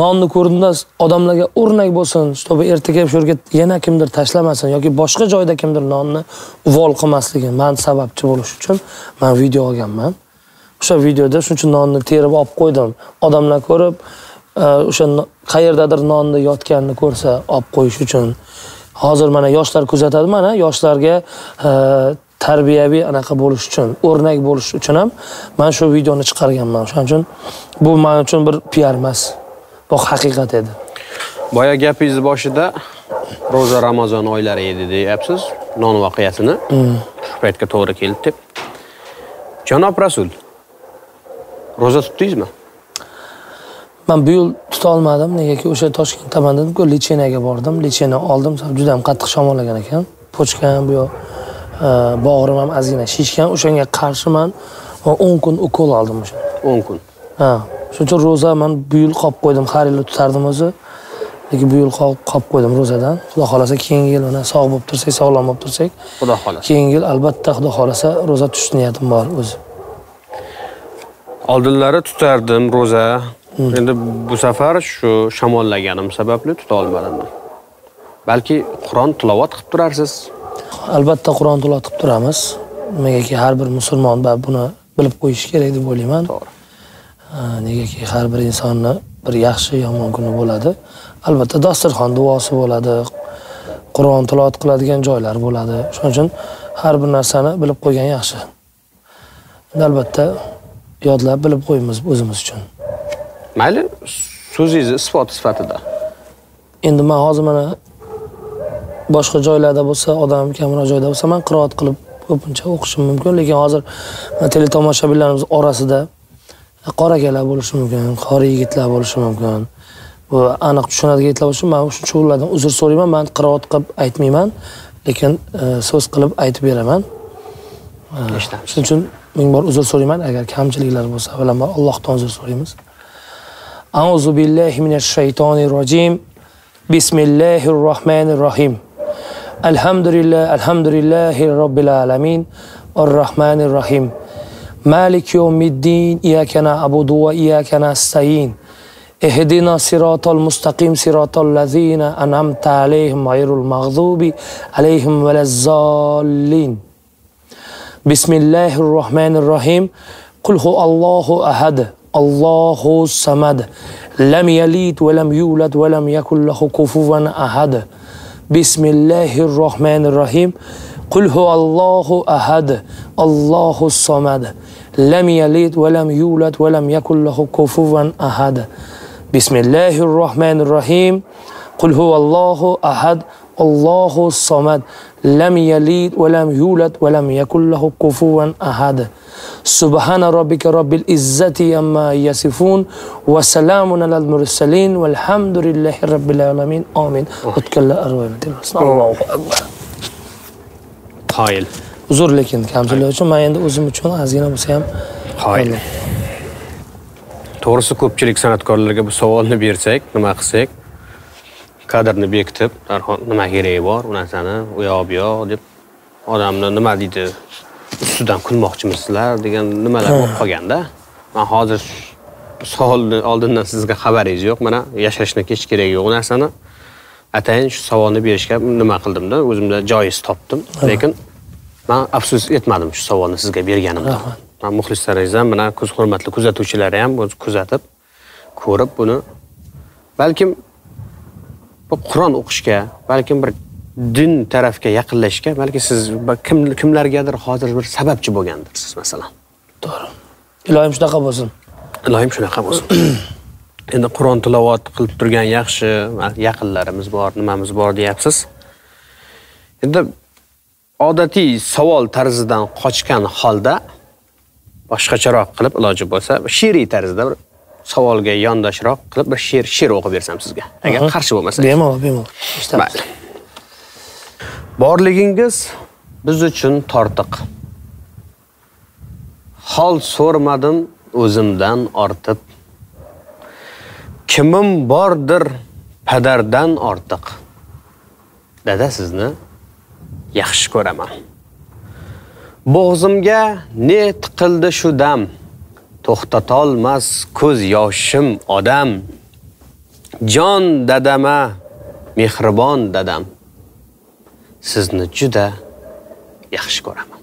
nonni ko'rganda odamlarga o'rnak bo'lsin, чтобы ertaga shu yerga yana kimdir tashlamasin yoki boshqa joyda kimdir nonni uvol qilmasligi, men sababchi bo'lish uchun men video olganman. O'sha videoda shuning uchun nonni terib olib qo'ydim. Odamlar ko'rib, o'sha qayerdadir nonni yotganini ko'rsa olib qo'yish uchun. Hozir mana yoshlar kuzatadi, mana yoshlarga tarbiyaviy anaqa bo'lish uchun, o'rnak bo'lish uchun ham men shu videoni chiqarganman. Shuning uchun bu men uchun bir PR emas. Bu haqiqat edi. Boya gapingiz boshida ro'za Ramazon oylari edi deyapsiz, non voqeasini. Shu paytga to'g'ri keldi deb. Janob Rasul, ro'za tutdingizmi? Men bu yil tuta olmadim, negaki o'sha Toshkentdaman dedim-ku, lichenaga bordim. Lichena oldim, juda ham qattiq shamollagan ekan. Pochkam bu yoq, bog'rim ham ozgina shishgan. O'shanga qarshi men 10 kun ukol oldim o'sha. 10 kun. Ha, shuning uchun ro'za men bu yil qolib qo'ydim. Har yil tutardim o'zi. Lekin bu yil qolib qo'ydim ro'zadan. Xudo xolasa keyingi yil mana sog' bo'lib tursak, sog'lom bo'lib tursak, Xudo xolasa. keyingi yil albatta Xudo xolasa ro'za tutish niyatim bor o'zi. Oldinlari tutardim ro'za. Endi bu safar shu shamollaganim sababli tuta olmadim. Balki Qur'on tilovat qilib turarsiz. Albatta Qur'on tilovat qilib turamiz. Negaki har bir musulmon buni bilib qo'yish kerak deb o'ylayman. To'g'ri. Negaki har bir insonni bir yaxshi yomon kuni bo'ladi. Albatta dasturxon duosi bo'ladi. Qur'on tilovat qiladigan joylar bo'ladi. Shuning uchun har bir narsani bilib qo'ygan yaxshi. Albatta yodlab bilib qo'yamiz o'zimiz uchun. Mayli, so'zingizni isbot sifatida. Endi men hozir mana boshqa joylarda bo'lsa, odam kamroq joyda bo'lsa, men qiroat qilib ko'pincha o'qishim mumkin, lekin hozir teletomoshabinlarimiz orasida qora akalar bo'lishi mumkin, qora yigitlar bo'lishi mumkin. Bu aniq tushunadigan yigitlar bo'lishi, men shu ulardan uzr so'rayman. Men qiroat qilib aytmayman, lekin so'z qilib aytib beraman. Eshitamiz. Shuning uchun ming bor uzr so'rayman. Agar kamchiliklar bo'lsa, avvalambor Allohdan uzr so'raymiz. A'udzu billahi minash shaytonir rojim. Bismillahir rohmanir rohim. Alhamdulillahi robbil alamin. Ar-rahmanir rohim. Malik yawmiddin. Iyyaka na'budu wa iyyaka nasta'in. Ihdina siratal mustaqim siratal ladzina an'amta alayhim ghayril maghdubi alayhim walazzallin. Bismillahir rohmanir rohim. Qul huvallohu ahad. Allahu samad. Lam yalid wa lam yulad wa lam yakul lahu kufuwan ahad. Bismillahir rohmanir rohim. Qul huvallohu ahad. Allahu samad. Lam yalid wa lam yulad wa lam yakul lahu kufuwan ahad. Bismillahir rohmanir rohim. Qul huvallohu ahad. Allahu samad. Lam yalid wa lam yulad wa lam yakul lahu kufuwan ahad. Subhana rabbika rabbil izzati amma yasifun wa salamun alal mursalin walhamdulillahi rabbil alamin. Amin. O'tganlar arvoyimiz. Allohu akbar. Qoyil. Uzr, lekin kamchilik uchun men endi o'zim uchun ozgina bo'lsa ham Qoyil. To'g'risi ko'pchilik san'atkorlarga bu savolni bersak, nima qilsak, kadrni bekitib, darhol nima keragi bor, u narsani u yoq bu yoq deb odamni nima deydi, ustidan kulmoqchimisizlar degan nimalar bo'lib qolganda. Men hozir savolni oldindan sizga xabaringiz yo'q. Mana yashashni hech keragi yo'q narsani atayin shu savolni berishga nima qildimda, o'zimda joiz topdim. Lekin men afsus etmadim shu savolni sizga berganimda. Men muxlislaringizdan, mana ko'z hurmatli kuzatuvchilar ham kuzatib, ko'rib buni balkim bu Qur'on o'qishga, balkim bir din tarafga yaqinlashishga, balki siz kimlargadir hozir bir sababchi bo'lgandirsiz masalan. To'g'ri. Ilohim shunaqa bo'lsin. Ilohim shunaqa bo'lsin. Endi Qur'on tilovat qilib turgan yaxshi yaqinlarimiz bor, nimamiz bor deyapsiz. Endi odatiy savol tarzidan qochgan holda boshqacharoq qilib iloji bo'lsa, she'riy tarzda bir savolga yondashroq qilib bir she'r o'qib bersam sizga. Agar qarshi bo'lmasangiz. Bemalol. Mayli. Borligingiz biz uchun tortiq. Hol so'rmadim o'zimdan ortib. Kimim bordir padardan ortiq. Dada sizni yaxshi ko'raman. Bo'g'zimga ne tiqildi shu dam. To'xtatolmas ko'z yoshim odam. Jon dadama, mehribon dadam. Sizni juda yaxshi ko'raman.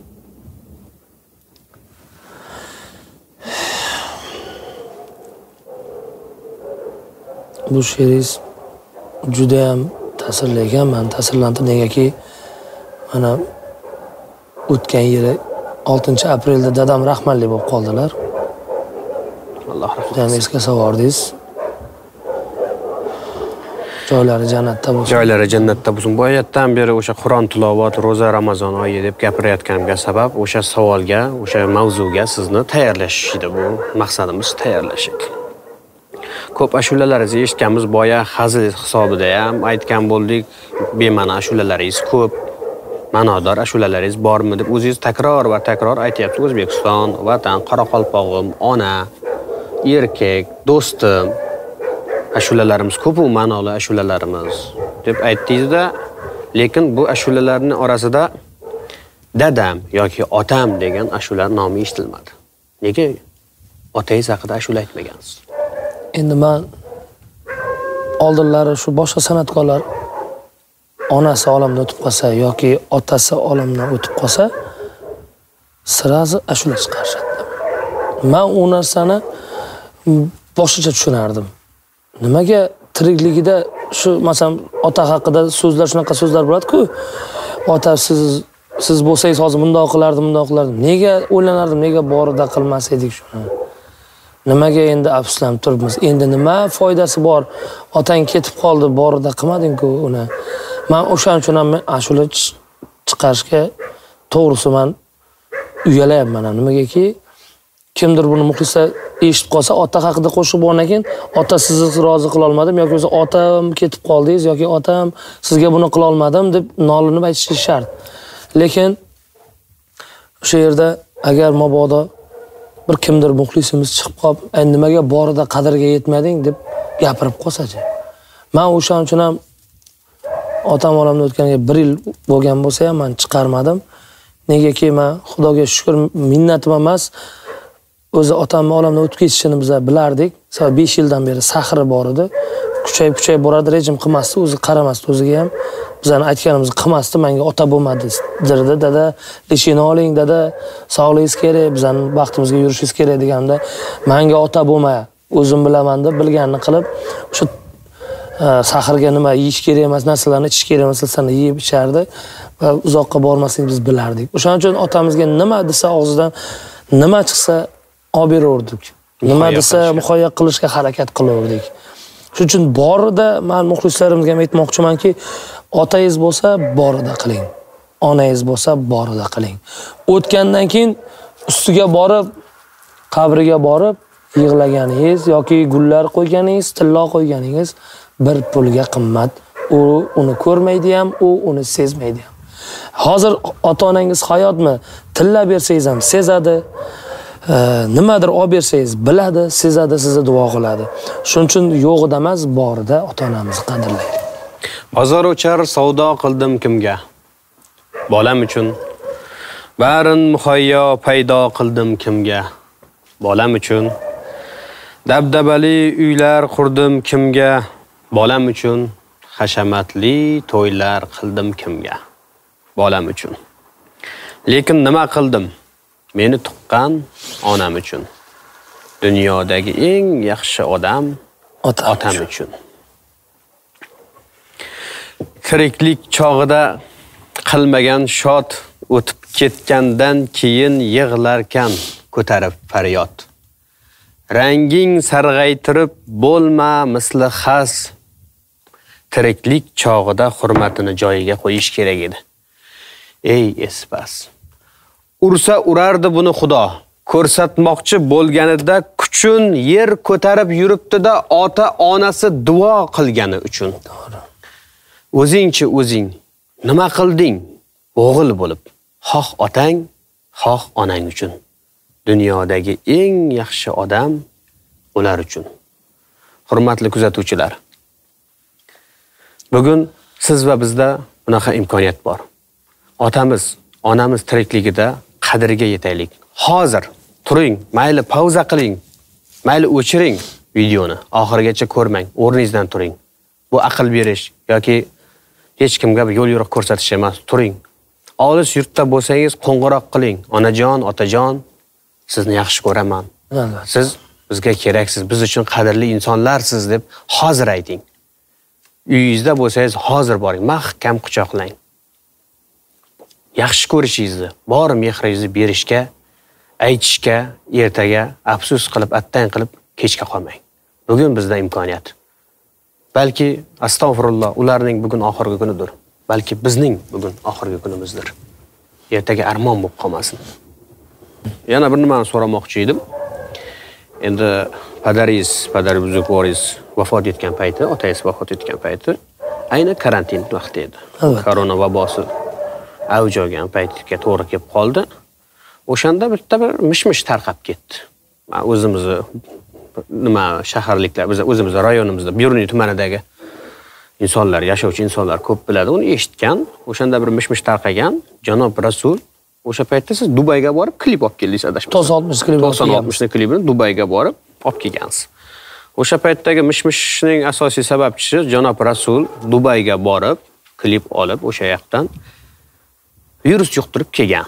bu she'ringiz juda ham ta'sirli ekan. Men ta'sirlandim, negaki mana o'tgan yili 6-aprelda dadam rahmatli bo'lib qoldilar. Alloh rahmat. Juda ham esga solordingiz. Joylari jannatda bo'lsin. Joylari jannatda bo'lsin. Bu oyatdan beri o'sha Qur'on tilovat, ro'za, Ramazon oyi deb gapirayotganimga sabab o'sha savolga, o'sha mavzuga sizni tayyorlash edi. Bu maqsadimiz tayyorlash edi. Ko'p ashulalaringizni eshitganmiz, boya hazil hisobida ham aytgan bo'ldik. Bema'ni ashulalaringiz ko'p. Ma'nodor ashulalaringiz bormi deb o'zingiz takror va takror aytyapsiz. O'zbekiston, vatan, Qoraqalpog'im, ona, erkak, do'stim. Ashulalarimiz ko'p-u ma'noli ashulalarimiz deb aytdingiz-da, lekin bu ashulalarning orasida dadam yoki otam degan ashular nomi eshitilmadi. Nega otangiz haqida ashula aytmagansiz? Endi men oldinlari shu boshqa san'atkorlar onasi olamdan o'tib qolsa yoki otasi olamdan o'tib qolsa, sirazi ashula chiqarishadi. Men u narsani boshqacha tushunardim. Nimaga tirikligida shu masalan ota haqida so'zlar shunaqa so'zlar bo'ladi-ku. Ota siz bo'lsangiz hozir bundoq qilardim. Nega o'ylanardim, nega borida qilmas edik shuni? Nimaga endi afsuslanib turibmiz? Endi nima foydasi bor? Otang ketib qoldi, borida qilmading-ku uni. Men o'shaning uchun ham ashula chiqarishga to'g'risi men uyalayapman. Nimagaki kimdir buni muxlislar eshitib qolsa, ota haqida qo'shiq bo'lgandan keyin ota sizni rozi qila olmadim yoki o'zi otam ketib qoldingiz yoki otam sizga buni qila olmadim deb nolinib aytish shart. Lekin o'sha yerda agar mabodo bir kimdir muxlisimiz chiqib qolib, nimaga borida qadriga yetmading deb gapirib qolsa-chi. Men o'shaning uchun ham otam olamdan o'tganiga 1 yil bo'lgan bo'lsa ham men chiqarmadim. Negaki men Xudoga shukr, minnatim emas. O'zi otamning olamdan o'tib ketishini biz bilardik. Sabab 5 yildan beri sahri bor edi. Kuchayib boradi, rejim qilmasdi, o'zi qaramasdi o'ziga ham. Bizning aytganimizni qilmasdi, menga ota bo'lmadi dirdi. Dada, lishini oling, dada, sog'ligingiz kerak, bizning baxtimizga yurishingiz kerak deganda, menga ota bo'lma, o'zim bilaman deb bilganini qilib, o'sha sahrga nima yeyish kerak emas, narsalarni ichish kerak emas, narsalarni yeb ichardi va uzoqqa bormasligini biz bilardik. O'shaning uchun otamizga nima desa og'zidan nima chiqsa olib beraverdik. Nima desa muhayyo qilishga harakat qilaverdik. Shuning uchun borida men muxlislarimga ham aytmoqchimanki, otangiz bo'lsa borida qiling. Onangiz bo'lsa borida qiling. O'tgandan keyin ustiga borib, qabriga borib yig'laganingiz yoki gullar qo'yganingiz, tilla qo'yganingiz bir pulga qimmat. U uni ko'rmaydi ham, u uni sezmaydi ham. Hozir ota-onangiz hayotmi? Tilla bersangiz ham sezadi. Nimadir olib bersangiz biladi, sezadi, sizni duo qiladi. Shuning uchun yo'g'ida emas, borida ota-onamizni qadrlaylik. Bozor o'char savdo qildim kimga? Bolam uchun. Barin muhayyo paydo qildim kimga? Bolam uchun. Dabdabali uylar qurdim kimga? Bolam uchun. Hashamatli to'ylar qildim kimga? Bolam uchun. Lekin nima qildim? Meni tuqqan onam uchun. Dunyodagi eng yaxshi odam otam uchun. Tiriklik chog'ida qilmagan shod o'tib ketgandan keyin yig'larkan ko'tarib faryod. Ranging sarg'aytirib bo'lma misli xas. Tiriklik chog'ida hurmatini joyiga qo'yish kerak edi. Ey espas. Ursa urardi buni Xudo. Ko'rsatmoqchi bo'lganida kuchun yer ko'tarib yuribdi-da ota onasi duo qilgani uchun. O'zingchi o'zing nima qilding? O'g'il bo'lib, xoh otang, xoh onang uchun. Dunyodagi eng yaxshi odam ular uchun. Hurmatli kuzatuvchilar. Bugun siz va bizda bunaqa imkoniyat bor. Otamiz, onamiz tirikligida qadriga yetaylik. Hozir turing, mayli pauza qiling, mayli o'chiring videoni, oxirigacha ko'rmang, o'rningizdan turing. Bu aql berish yoki hech kimga yo'l yo'riq ko'rsatish emas. Turing. Olis yurtda bo'lsangiz qo'ng'iroq qiling. Onajon, otajon, sizni yaxshi ko'raman. Siz bizga keraksiz, biz uchun qadrli insonlarsiz deb hozir ayting. Uyingizda bo'lsangiz hozir boring, mahkam quchoqlang. Yaxshi ko'rishingizni, bor mehringizni berishga, aytishga, ertaga afsus qilib, attang qilib kechga qolmang. Bugun bizda imkoniyat. Balki astag'firulloh, ularning bugun oxirgi kunidir. Balki bizning bugun oxirgi kunimizdir. Ertaga armon bo'lib qolmasin. Yana bir nimani so'ramoqchi edim. Endi padar buzrukvoringiz vafot etgan payti, otangiz vafot etgan payti ayni karantin vaqti edi. Korona vabosi avj olgan paytga to'g'ri kelib qoldi. O'shanda bitta bir mish-mish tarqab ketdi. O'zimizni shaharliklar, biz o'zimizning rayonimizda, Byurniy tumanidagi insonlar, yashovchi insonlar ko'p biladi. Uni eshitgan, o'shanda bir mish-mish tarqagan. Janob Rasul, o'sha paytda siz Dubayga borib klip olib keldingiz, adashmasam. 90-60 klip. 90-60 klipini Dubayga borib olib kelgansiz. O'sha paytdagi mish-mishning asosiy sababchisi Janob Rasul Dubayga borib klip olib, o'sha yoqdan virus yuqtirib kelgan.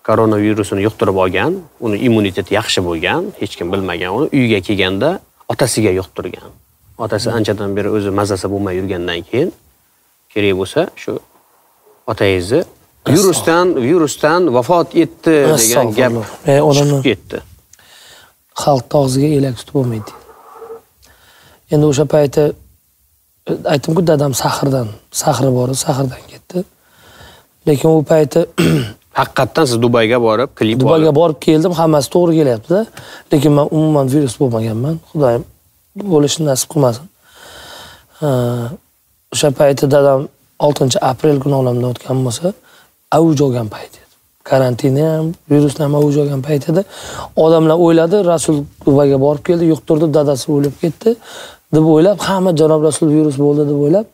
Koronavirusini yuqtirib olgan, uni immuniteti yaxshi bo'lgan, hech kim bilmagan. Uni uyga kelganda otasiga yuqtirgan. Otasi anchadan beri o'zi mazasi bo'lmay yurgandan keyin kerak bo'lsa, shu otangizni virusdan vafot etdi degan gap chiqib ketdi. Xalq og'ziga elak tutib bo'lmaydi. Endi o'sha payti aytdim-ku, dadam sahri bor, sahrdan ketdi. Lekin u payti haqiqatan siz Dubayga borib, klip olib. Dubayga borib keldim, hammasi to'g'ri kelyapti-da. Lekin men umuman virus bo'lmaganman. Xudoyim bo'lishni nasib qilmasin. O'sha payti dadam 6-aprel kuni olamdan o'tgan bo'lsa, avj olgan payt edi. Karantinda ham, virusdan ham avj olgan payt edi. Odamlar o'yladi, Rasul Dubayga borib keldi, yuqtirdi, dadasi o'lib ketdi deb o'ylab, hamma janob Rasul virus bo'ldi deb o'ylab,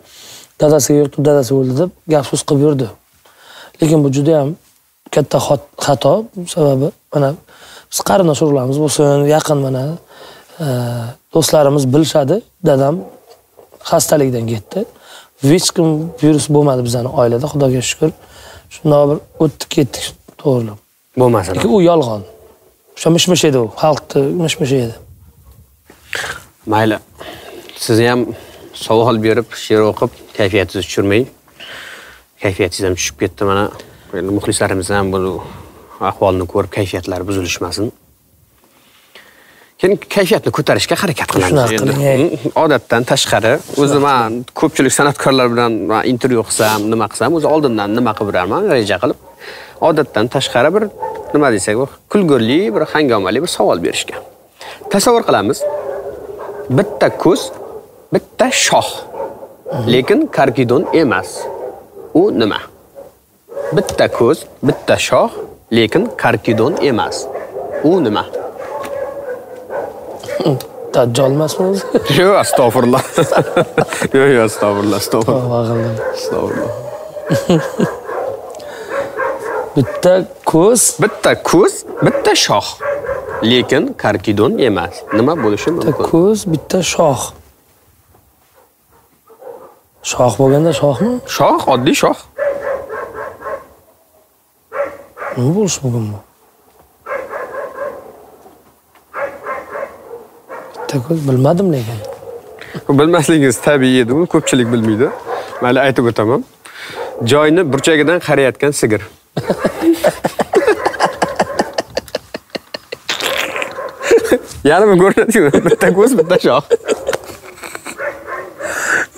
dadasiga yuqtirdi, dadasi o'ldi deb gap-so'z qilib yurdi. Lekin bu juda ham katta xato, sababi mana biz qarindosh urug'larimiz bo'lsin, yaqin mana do'stlarimiz bilishadi, dadam xastalikdan ketdi. Hech kim virus bo'lmadi bizning oilada, Xudoga shukr. Shunday bir o'tib ketdik to'g'ri. Bo'lmasin. Lekin u yolg'on. O'sha mish-mish edi u, xalqni mish-mish edi. Mayli. Siz ham savol berib, she'r o'qib, kayfiyatingizni tushirmang. Kayfiyatingiz ham tushib ketdi mana. Endi muxlislarimiz ham bu ahvolni ko'rib kayfiyatlari buzilishmasin. Keyin kayfiyatni ko'tarishga harakat qilamiz endi. Odatdan tashqari, o'zim men ko'pchilik san'atkorlar bilan intervyu qilsam, nima qilsam, o'zi oldindan nima qilib berarman, reja qilib. Odatdan tashqari bir nima desak, kulgurli, bir hangomali bir savol berishgan. Tasavvur qilamiz. Bitta ko'z, bitta shox. Lekin karkidon emas. U nima? Bitta ko'z, bitta shox, lekin karkidon emas. U nima? Dajjal emasmi o'zi? Yo'q, astag'firulloh. Yo'q, astag'firulloh, astag'firulloh. Bitta ko'z, bitta shox, lekin karkidon emas. Nima bo'lishi mumkin? Bitta ko'z, bitta shox. Shox bo'lganda shoxmi? Shox, oddiy shox. Nima bo'lishi mumkin bu? Bitta ko'z bilmadim lekin. Bilmasligingiz tabiiy edi, uni ko'pchilik bilmaydi. Mayli aytib o'taman. Joyni burchagidan qarayotgan sigir. Yarimi ko'rinadi-ku, bitta ko'z, bitta shox.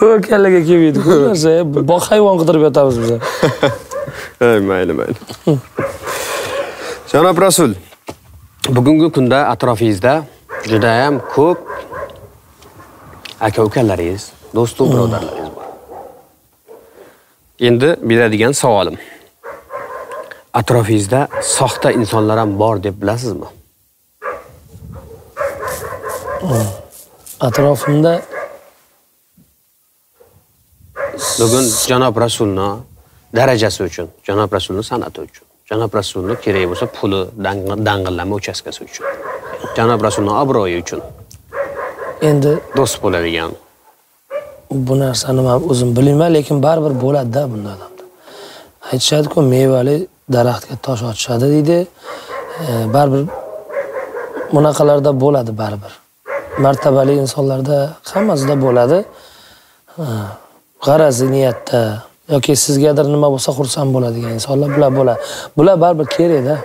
O kallaga kelmaydi. Bu narsa boq hayvon qidirib yotamiz biz. Mayli. Janob Rasul, bugungi kunda atrofingizda juda ham ko'p aka-ukalaringiz, do'stu birodarlaringiz bor. Endi beradigan savolim. Atrofingizda soxta insonlar ham bor deb bilasizmi? Atrofimda bugun Janob Rasulni darajasi uchun, Janob Rasulni san'ati uchun, Janob Rasulni kerak bo'lsa puli, dang'illama uchastkasi uchun, Janob Rasulning obro'yi uchun endi do'st bo'ladigan. Bu narsani men o'zim bilmayman, lekin baribir bo'ladi-da bunday odamda. Aytishadi-ku, mevali daraxtga tosh otishadi deydi. Baribir bunaqalarda bo'ladi baribir. Martabali insonlarda hammasida bo'ladi. G'arazi niyatda yoki sizgadir nima bo'lsa xursand bo'ladigan insonlar bo'ladi. Bular baribir kerak-da.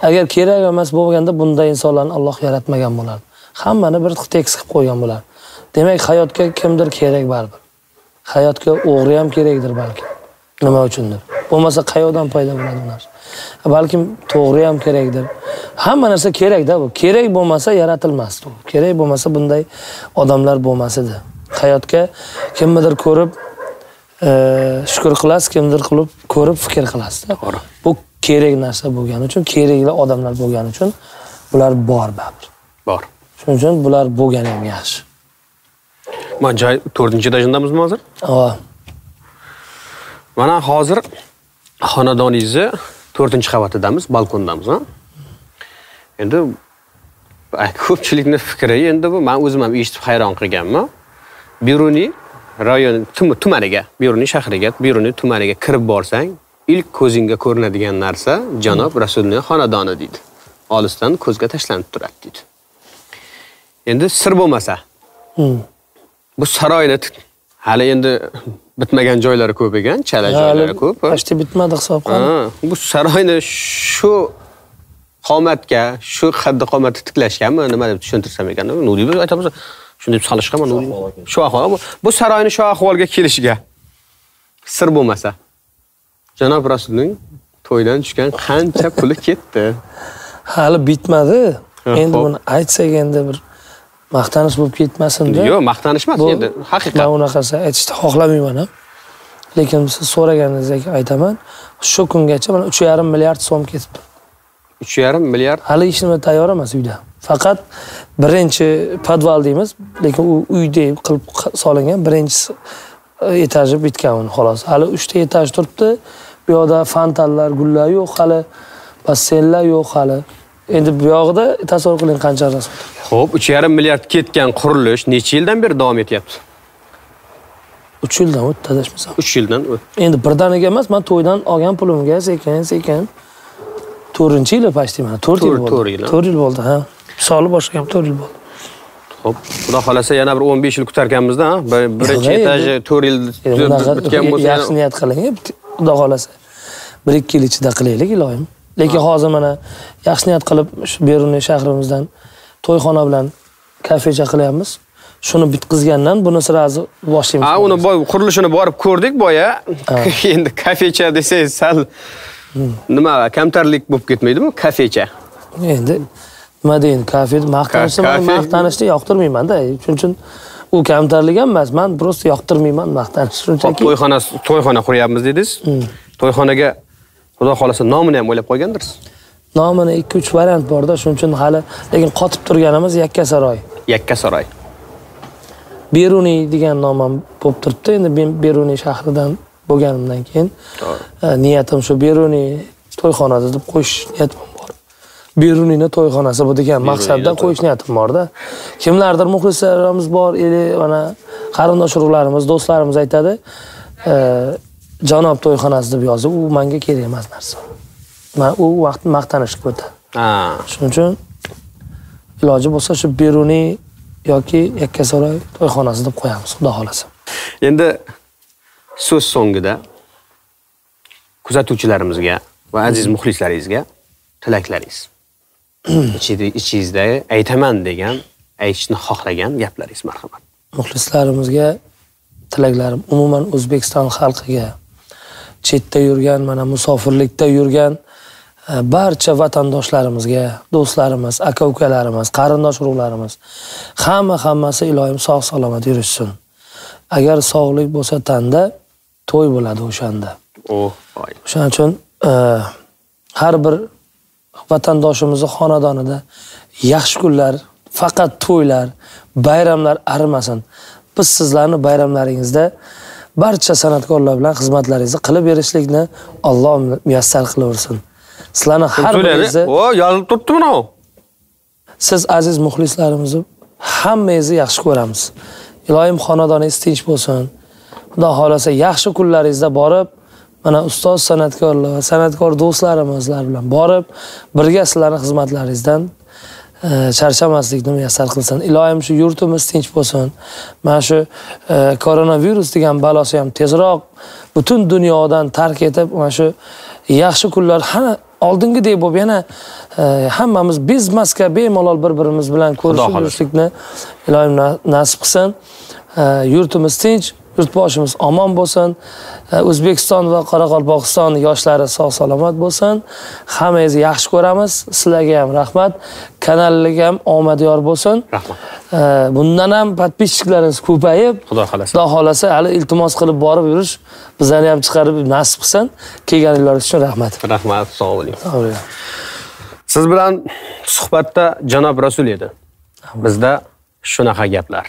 Agar kerak emas bo'lganda bunday insonlarni Alloh yaratmagan bo'lardi. Hammani bir tekis qilib qo'ygan bo'lardi. Demak, hayotga kimdir kerak baribir. Hayotga o'g'ri ham kerakdir balki. Nima uchundir? Bo'lmasa qayoqdan paydo bo'ladi bu narsa? Balkim to'g'ri ham kerakdir. Hamma narsa kerak-da bu. Kerak bo'lmasa yaratilmasdi u. Kerak bo'lmasa bunday odamlar bo'lmas edi. Hayotga kimdir ko'rib shukr qilasiz, kimdir qilib ko'rib fikr qilasiz. Bu kerak narsa bo'lgani uchun, kerakli odamlar bo'lgani uchun bular bor baribir. Bor. Shuning uchun bular bo'lgani ham yaxshi. Mana joy 4-etajindamizmi hozir? Mana hozir xonadoningizni 4-qavatidamiz, balkondamiz, ha? Endi ko'pchilikning fikri endi bu men o'zim ham eshitib hayron qolganman. Beruniy rayon tumaniga, Beruniy shahriga, Beruniy tumaniga kirib borsang, ilk ko'zingga ko'rinadigan narsa janob Rasulning xonadoni deydi. Olisdan ko'zga tashlanib turadi deydi. Endi sir bo'lmasa, bu saroyni hali endi bitmagan joylari ko'p ekan, chala joylari ko'p. Pashti bitmadi hisob qilib. Bu saroyni shu qomatga, shu qaddi qomatga tiklashganmi, nima deb tushuntirsam ekan? Nuri biz aytamiz, shuni deb solishganmi, Nuri? Shu ahvol. Bu saroyni shu ahvolga kelishiga sir bo'lmasa, janob Rasulning to'ydan tushgan qancha puli ketdi? Hali bitmadi. Endi buni aytsak endi bir maqtanish bo'lib ketmasin-da. Yo'q, maqtanish emas, endi haqiqat. Men unaqasi aytishni xohlamayman ham. Lekin siz so'raganingizdek aytaman, shu kungacha mana 3,5 milliard so'm ketibdi. 3,5 milliard. Hali ishimiz tayyor emas uyda. Faqat birinchi podval deymiz, lekin u uyda qilib solingan birinchi etaji bitgan uni xolos. Hali 3 ta etaj turibdi. Bu yoqda fontanlar, gullar yo'q hali, basseynlar yo'q hali. Endi bu yoqda tasavvur qiling qancha rasm. Xo'p, 3,5 milliard ketgan qurilish necha yildan beri davom etyapti? 3 yildan o'tdi, adashmasam. 3 yildan o'tdi. Endi birdaniga emas, men to'ydan olgan pulimga sekin 4-yili pashti mana 4 yil bo'ldi. 4 yil bo'ldi, ha. Misoli boshqa ham 4 yil bo'ldi. Xo'p, xudo xolasa yana bir 15 yil kutarkanmizda, ha? Birinchi etaji 4 yil bitgan bo'lsa, yaxshi niyat qiling, xudo xolasa. 1-2 yil ichida qilaylik, iloyim. Lekin hozir mana yaxshi niyat qilib shu Beruniy shahrimizdan to'yxona bilan kafecha qilyapmiz. Shuni bitkizgandan buni sirazi boshlaymiz. Ha, uni qurilishini borib ko'rdik boya. Endi kafecha desangiz sal nima kamtarlik bo'lib ketmaydimi? Kafecha. Endi nima deyin, kafe maqtanishni yoqtirmayman-da. Shuning uchun u kamtarlik ham emas. Men prosta yoqtirmayman maqtanish. Shunchaki to'yxona quryapmiz dedingiz. To'yxonaga xudo xolasa nomini ham o'ylab qo'ygandirsiz. Nomini 2-3 variant bor-da, shuning uchun hali lekin qotib turganimiz Yakkasaroy. Yakkasaroy. Beruniy degan nom ham bo'lib turibdi. Endi men Beruniy shahridan bo'lganimdan keyin niyatim shu Beruniy to'yxonasi deb qo'yish niyatim bor. Beruniyning to'yxonasi bu degan maqsadda qo'yish niyatim bor-da. Kimlardir muxlislarimiz bor, mana qarindosh urug'larimiz, do'stlarimiz aytadi, janob to'yxonasi deb yozib, u menga kerak emas narsa. Men u vaqt maqtanishga o'tadi. Shuning uchun iloji bo'lsa shu Beruniy yoki Yakkasaroy to'yxonasi deb qo'yamiz, xudo xolasa. Endi so'z so'ngida kuzatuvchilarimizga va aziz muxlislaringizga tilaklaringiz. Ichingizda aytaman degan, aytishni xohlagan gaplaringiz marhamat. Muxlislarimizga tilaklarim umuman O'zbekiston xalqiga, chetda yurgan, mana musofirlikda yurgan barcha vatandoshlarimizga, do'stlarimiz, aka-ukalarimiz, qarindosh urug'larimiz, hammasi iloyim sog' salomat yurishsin. Agar sog'lik bo'lsa tanda, to'y bo'ladi o'shanda. O'shaning uchun har bir vatandoshimizning xonadonida yaxshi kunlar, faqat to'ylar, bayramlar arimasin. Biz sizlarni bayramlaringizda barcha san'atkorlar bilan xizmatlaringizni qilib berishlikni Alloh muyassar qilaversin. Sizlarni har biringizni yozilib turibdi mana. Siz aziz muxlislarimizni hammangizni yaxshi ko'ramiz. Iloyim xonadoningiz tinch bo'lsin. Xudo xolasa yaxshi kunlaringizda borib, mana ustoz san'atkorlar, san'atkor do'stlarimizlar bilan borib, birga sizlarning xizmatlaringizdan charchamaslikni muyassar qilsin. Ilohim shu yurtimiz tinch bo'lsin. Mana shu koronavirus degan balosi ham tezroq butun dunyodan tark etib, mana shu yaxshi kunlar oldingidek bo'lib yana hammamiz bezmasga bemalol bir-birimiz bilan ko'rishib yurishlikni Ilohim nasib qilsin. Yurtimiz tinch, yurtboshimiz omon bo'lsin. O'zbekiston va Qoraqalpog'iston yoshlari sog' salomat bo'lsin. Hammangizni yaxshi ko'ramiz. Sizlarga ham rahmat. Kanalga ham omad yor bo'lsin. Rahmat. Bundan ham podpischiklaringiz ko'payib, Xudo xolasa. Xudo xolasa hali iltimos qilib borib yurish bizlarni ham chiqarib nasib qilsin. Kelganingiz uchun rahmat. Rahmat, sog' bo'ling. Sog' bo'ling. Siz bilan suhbatda janob Rasul edi. Bizda shunaqa gaplar.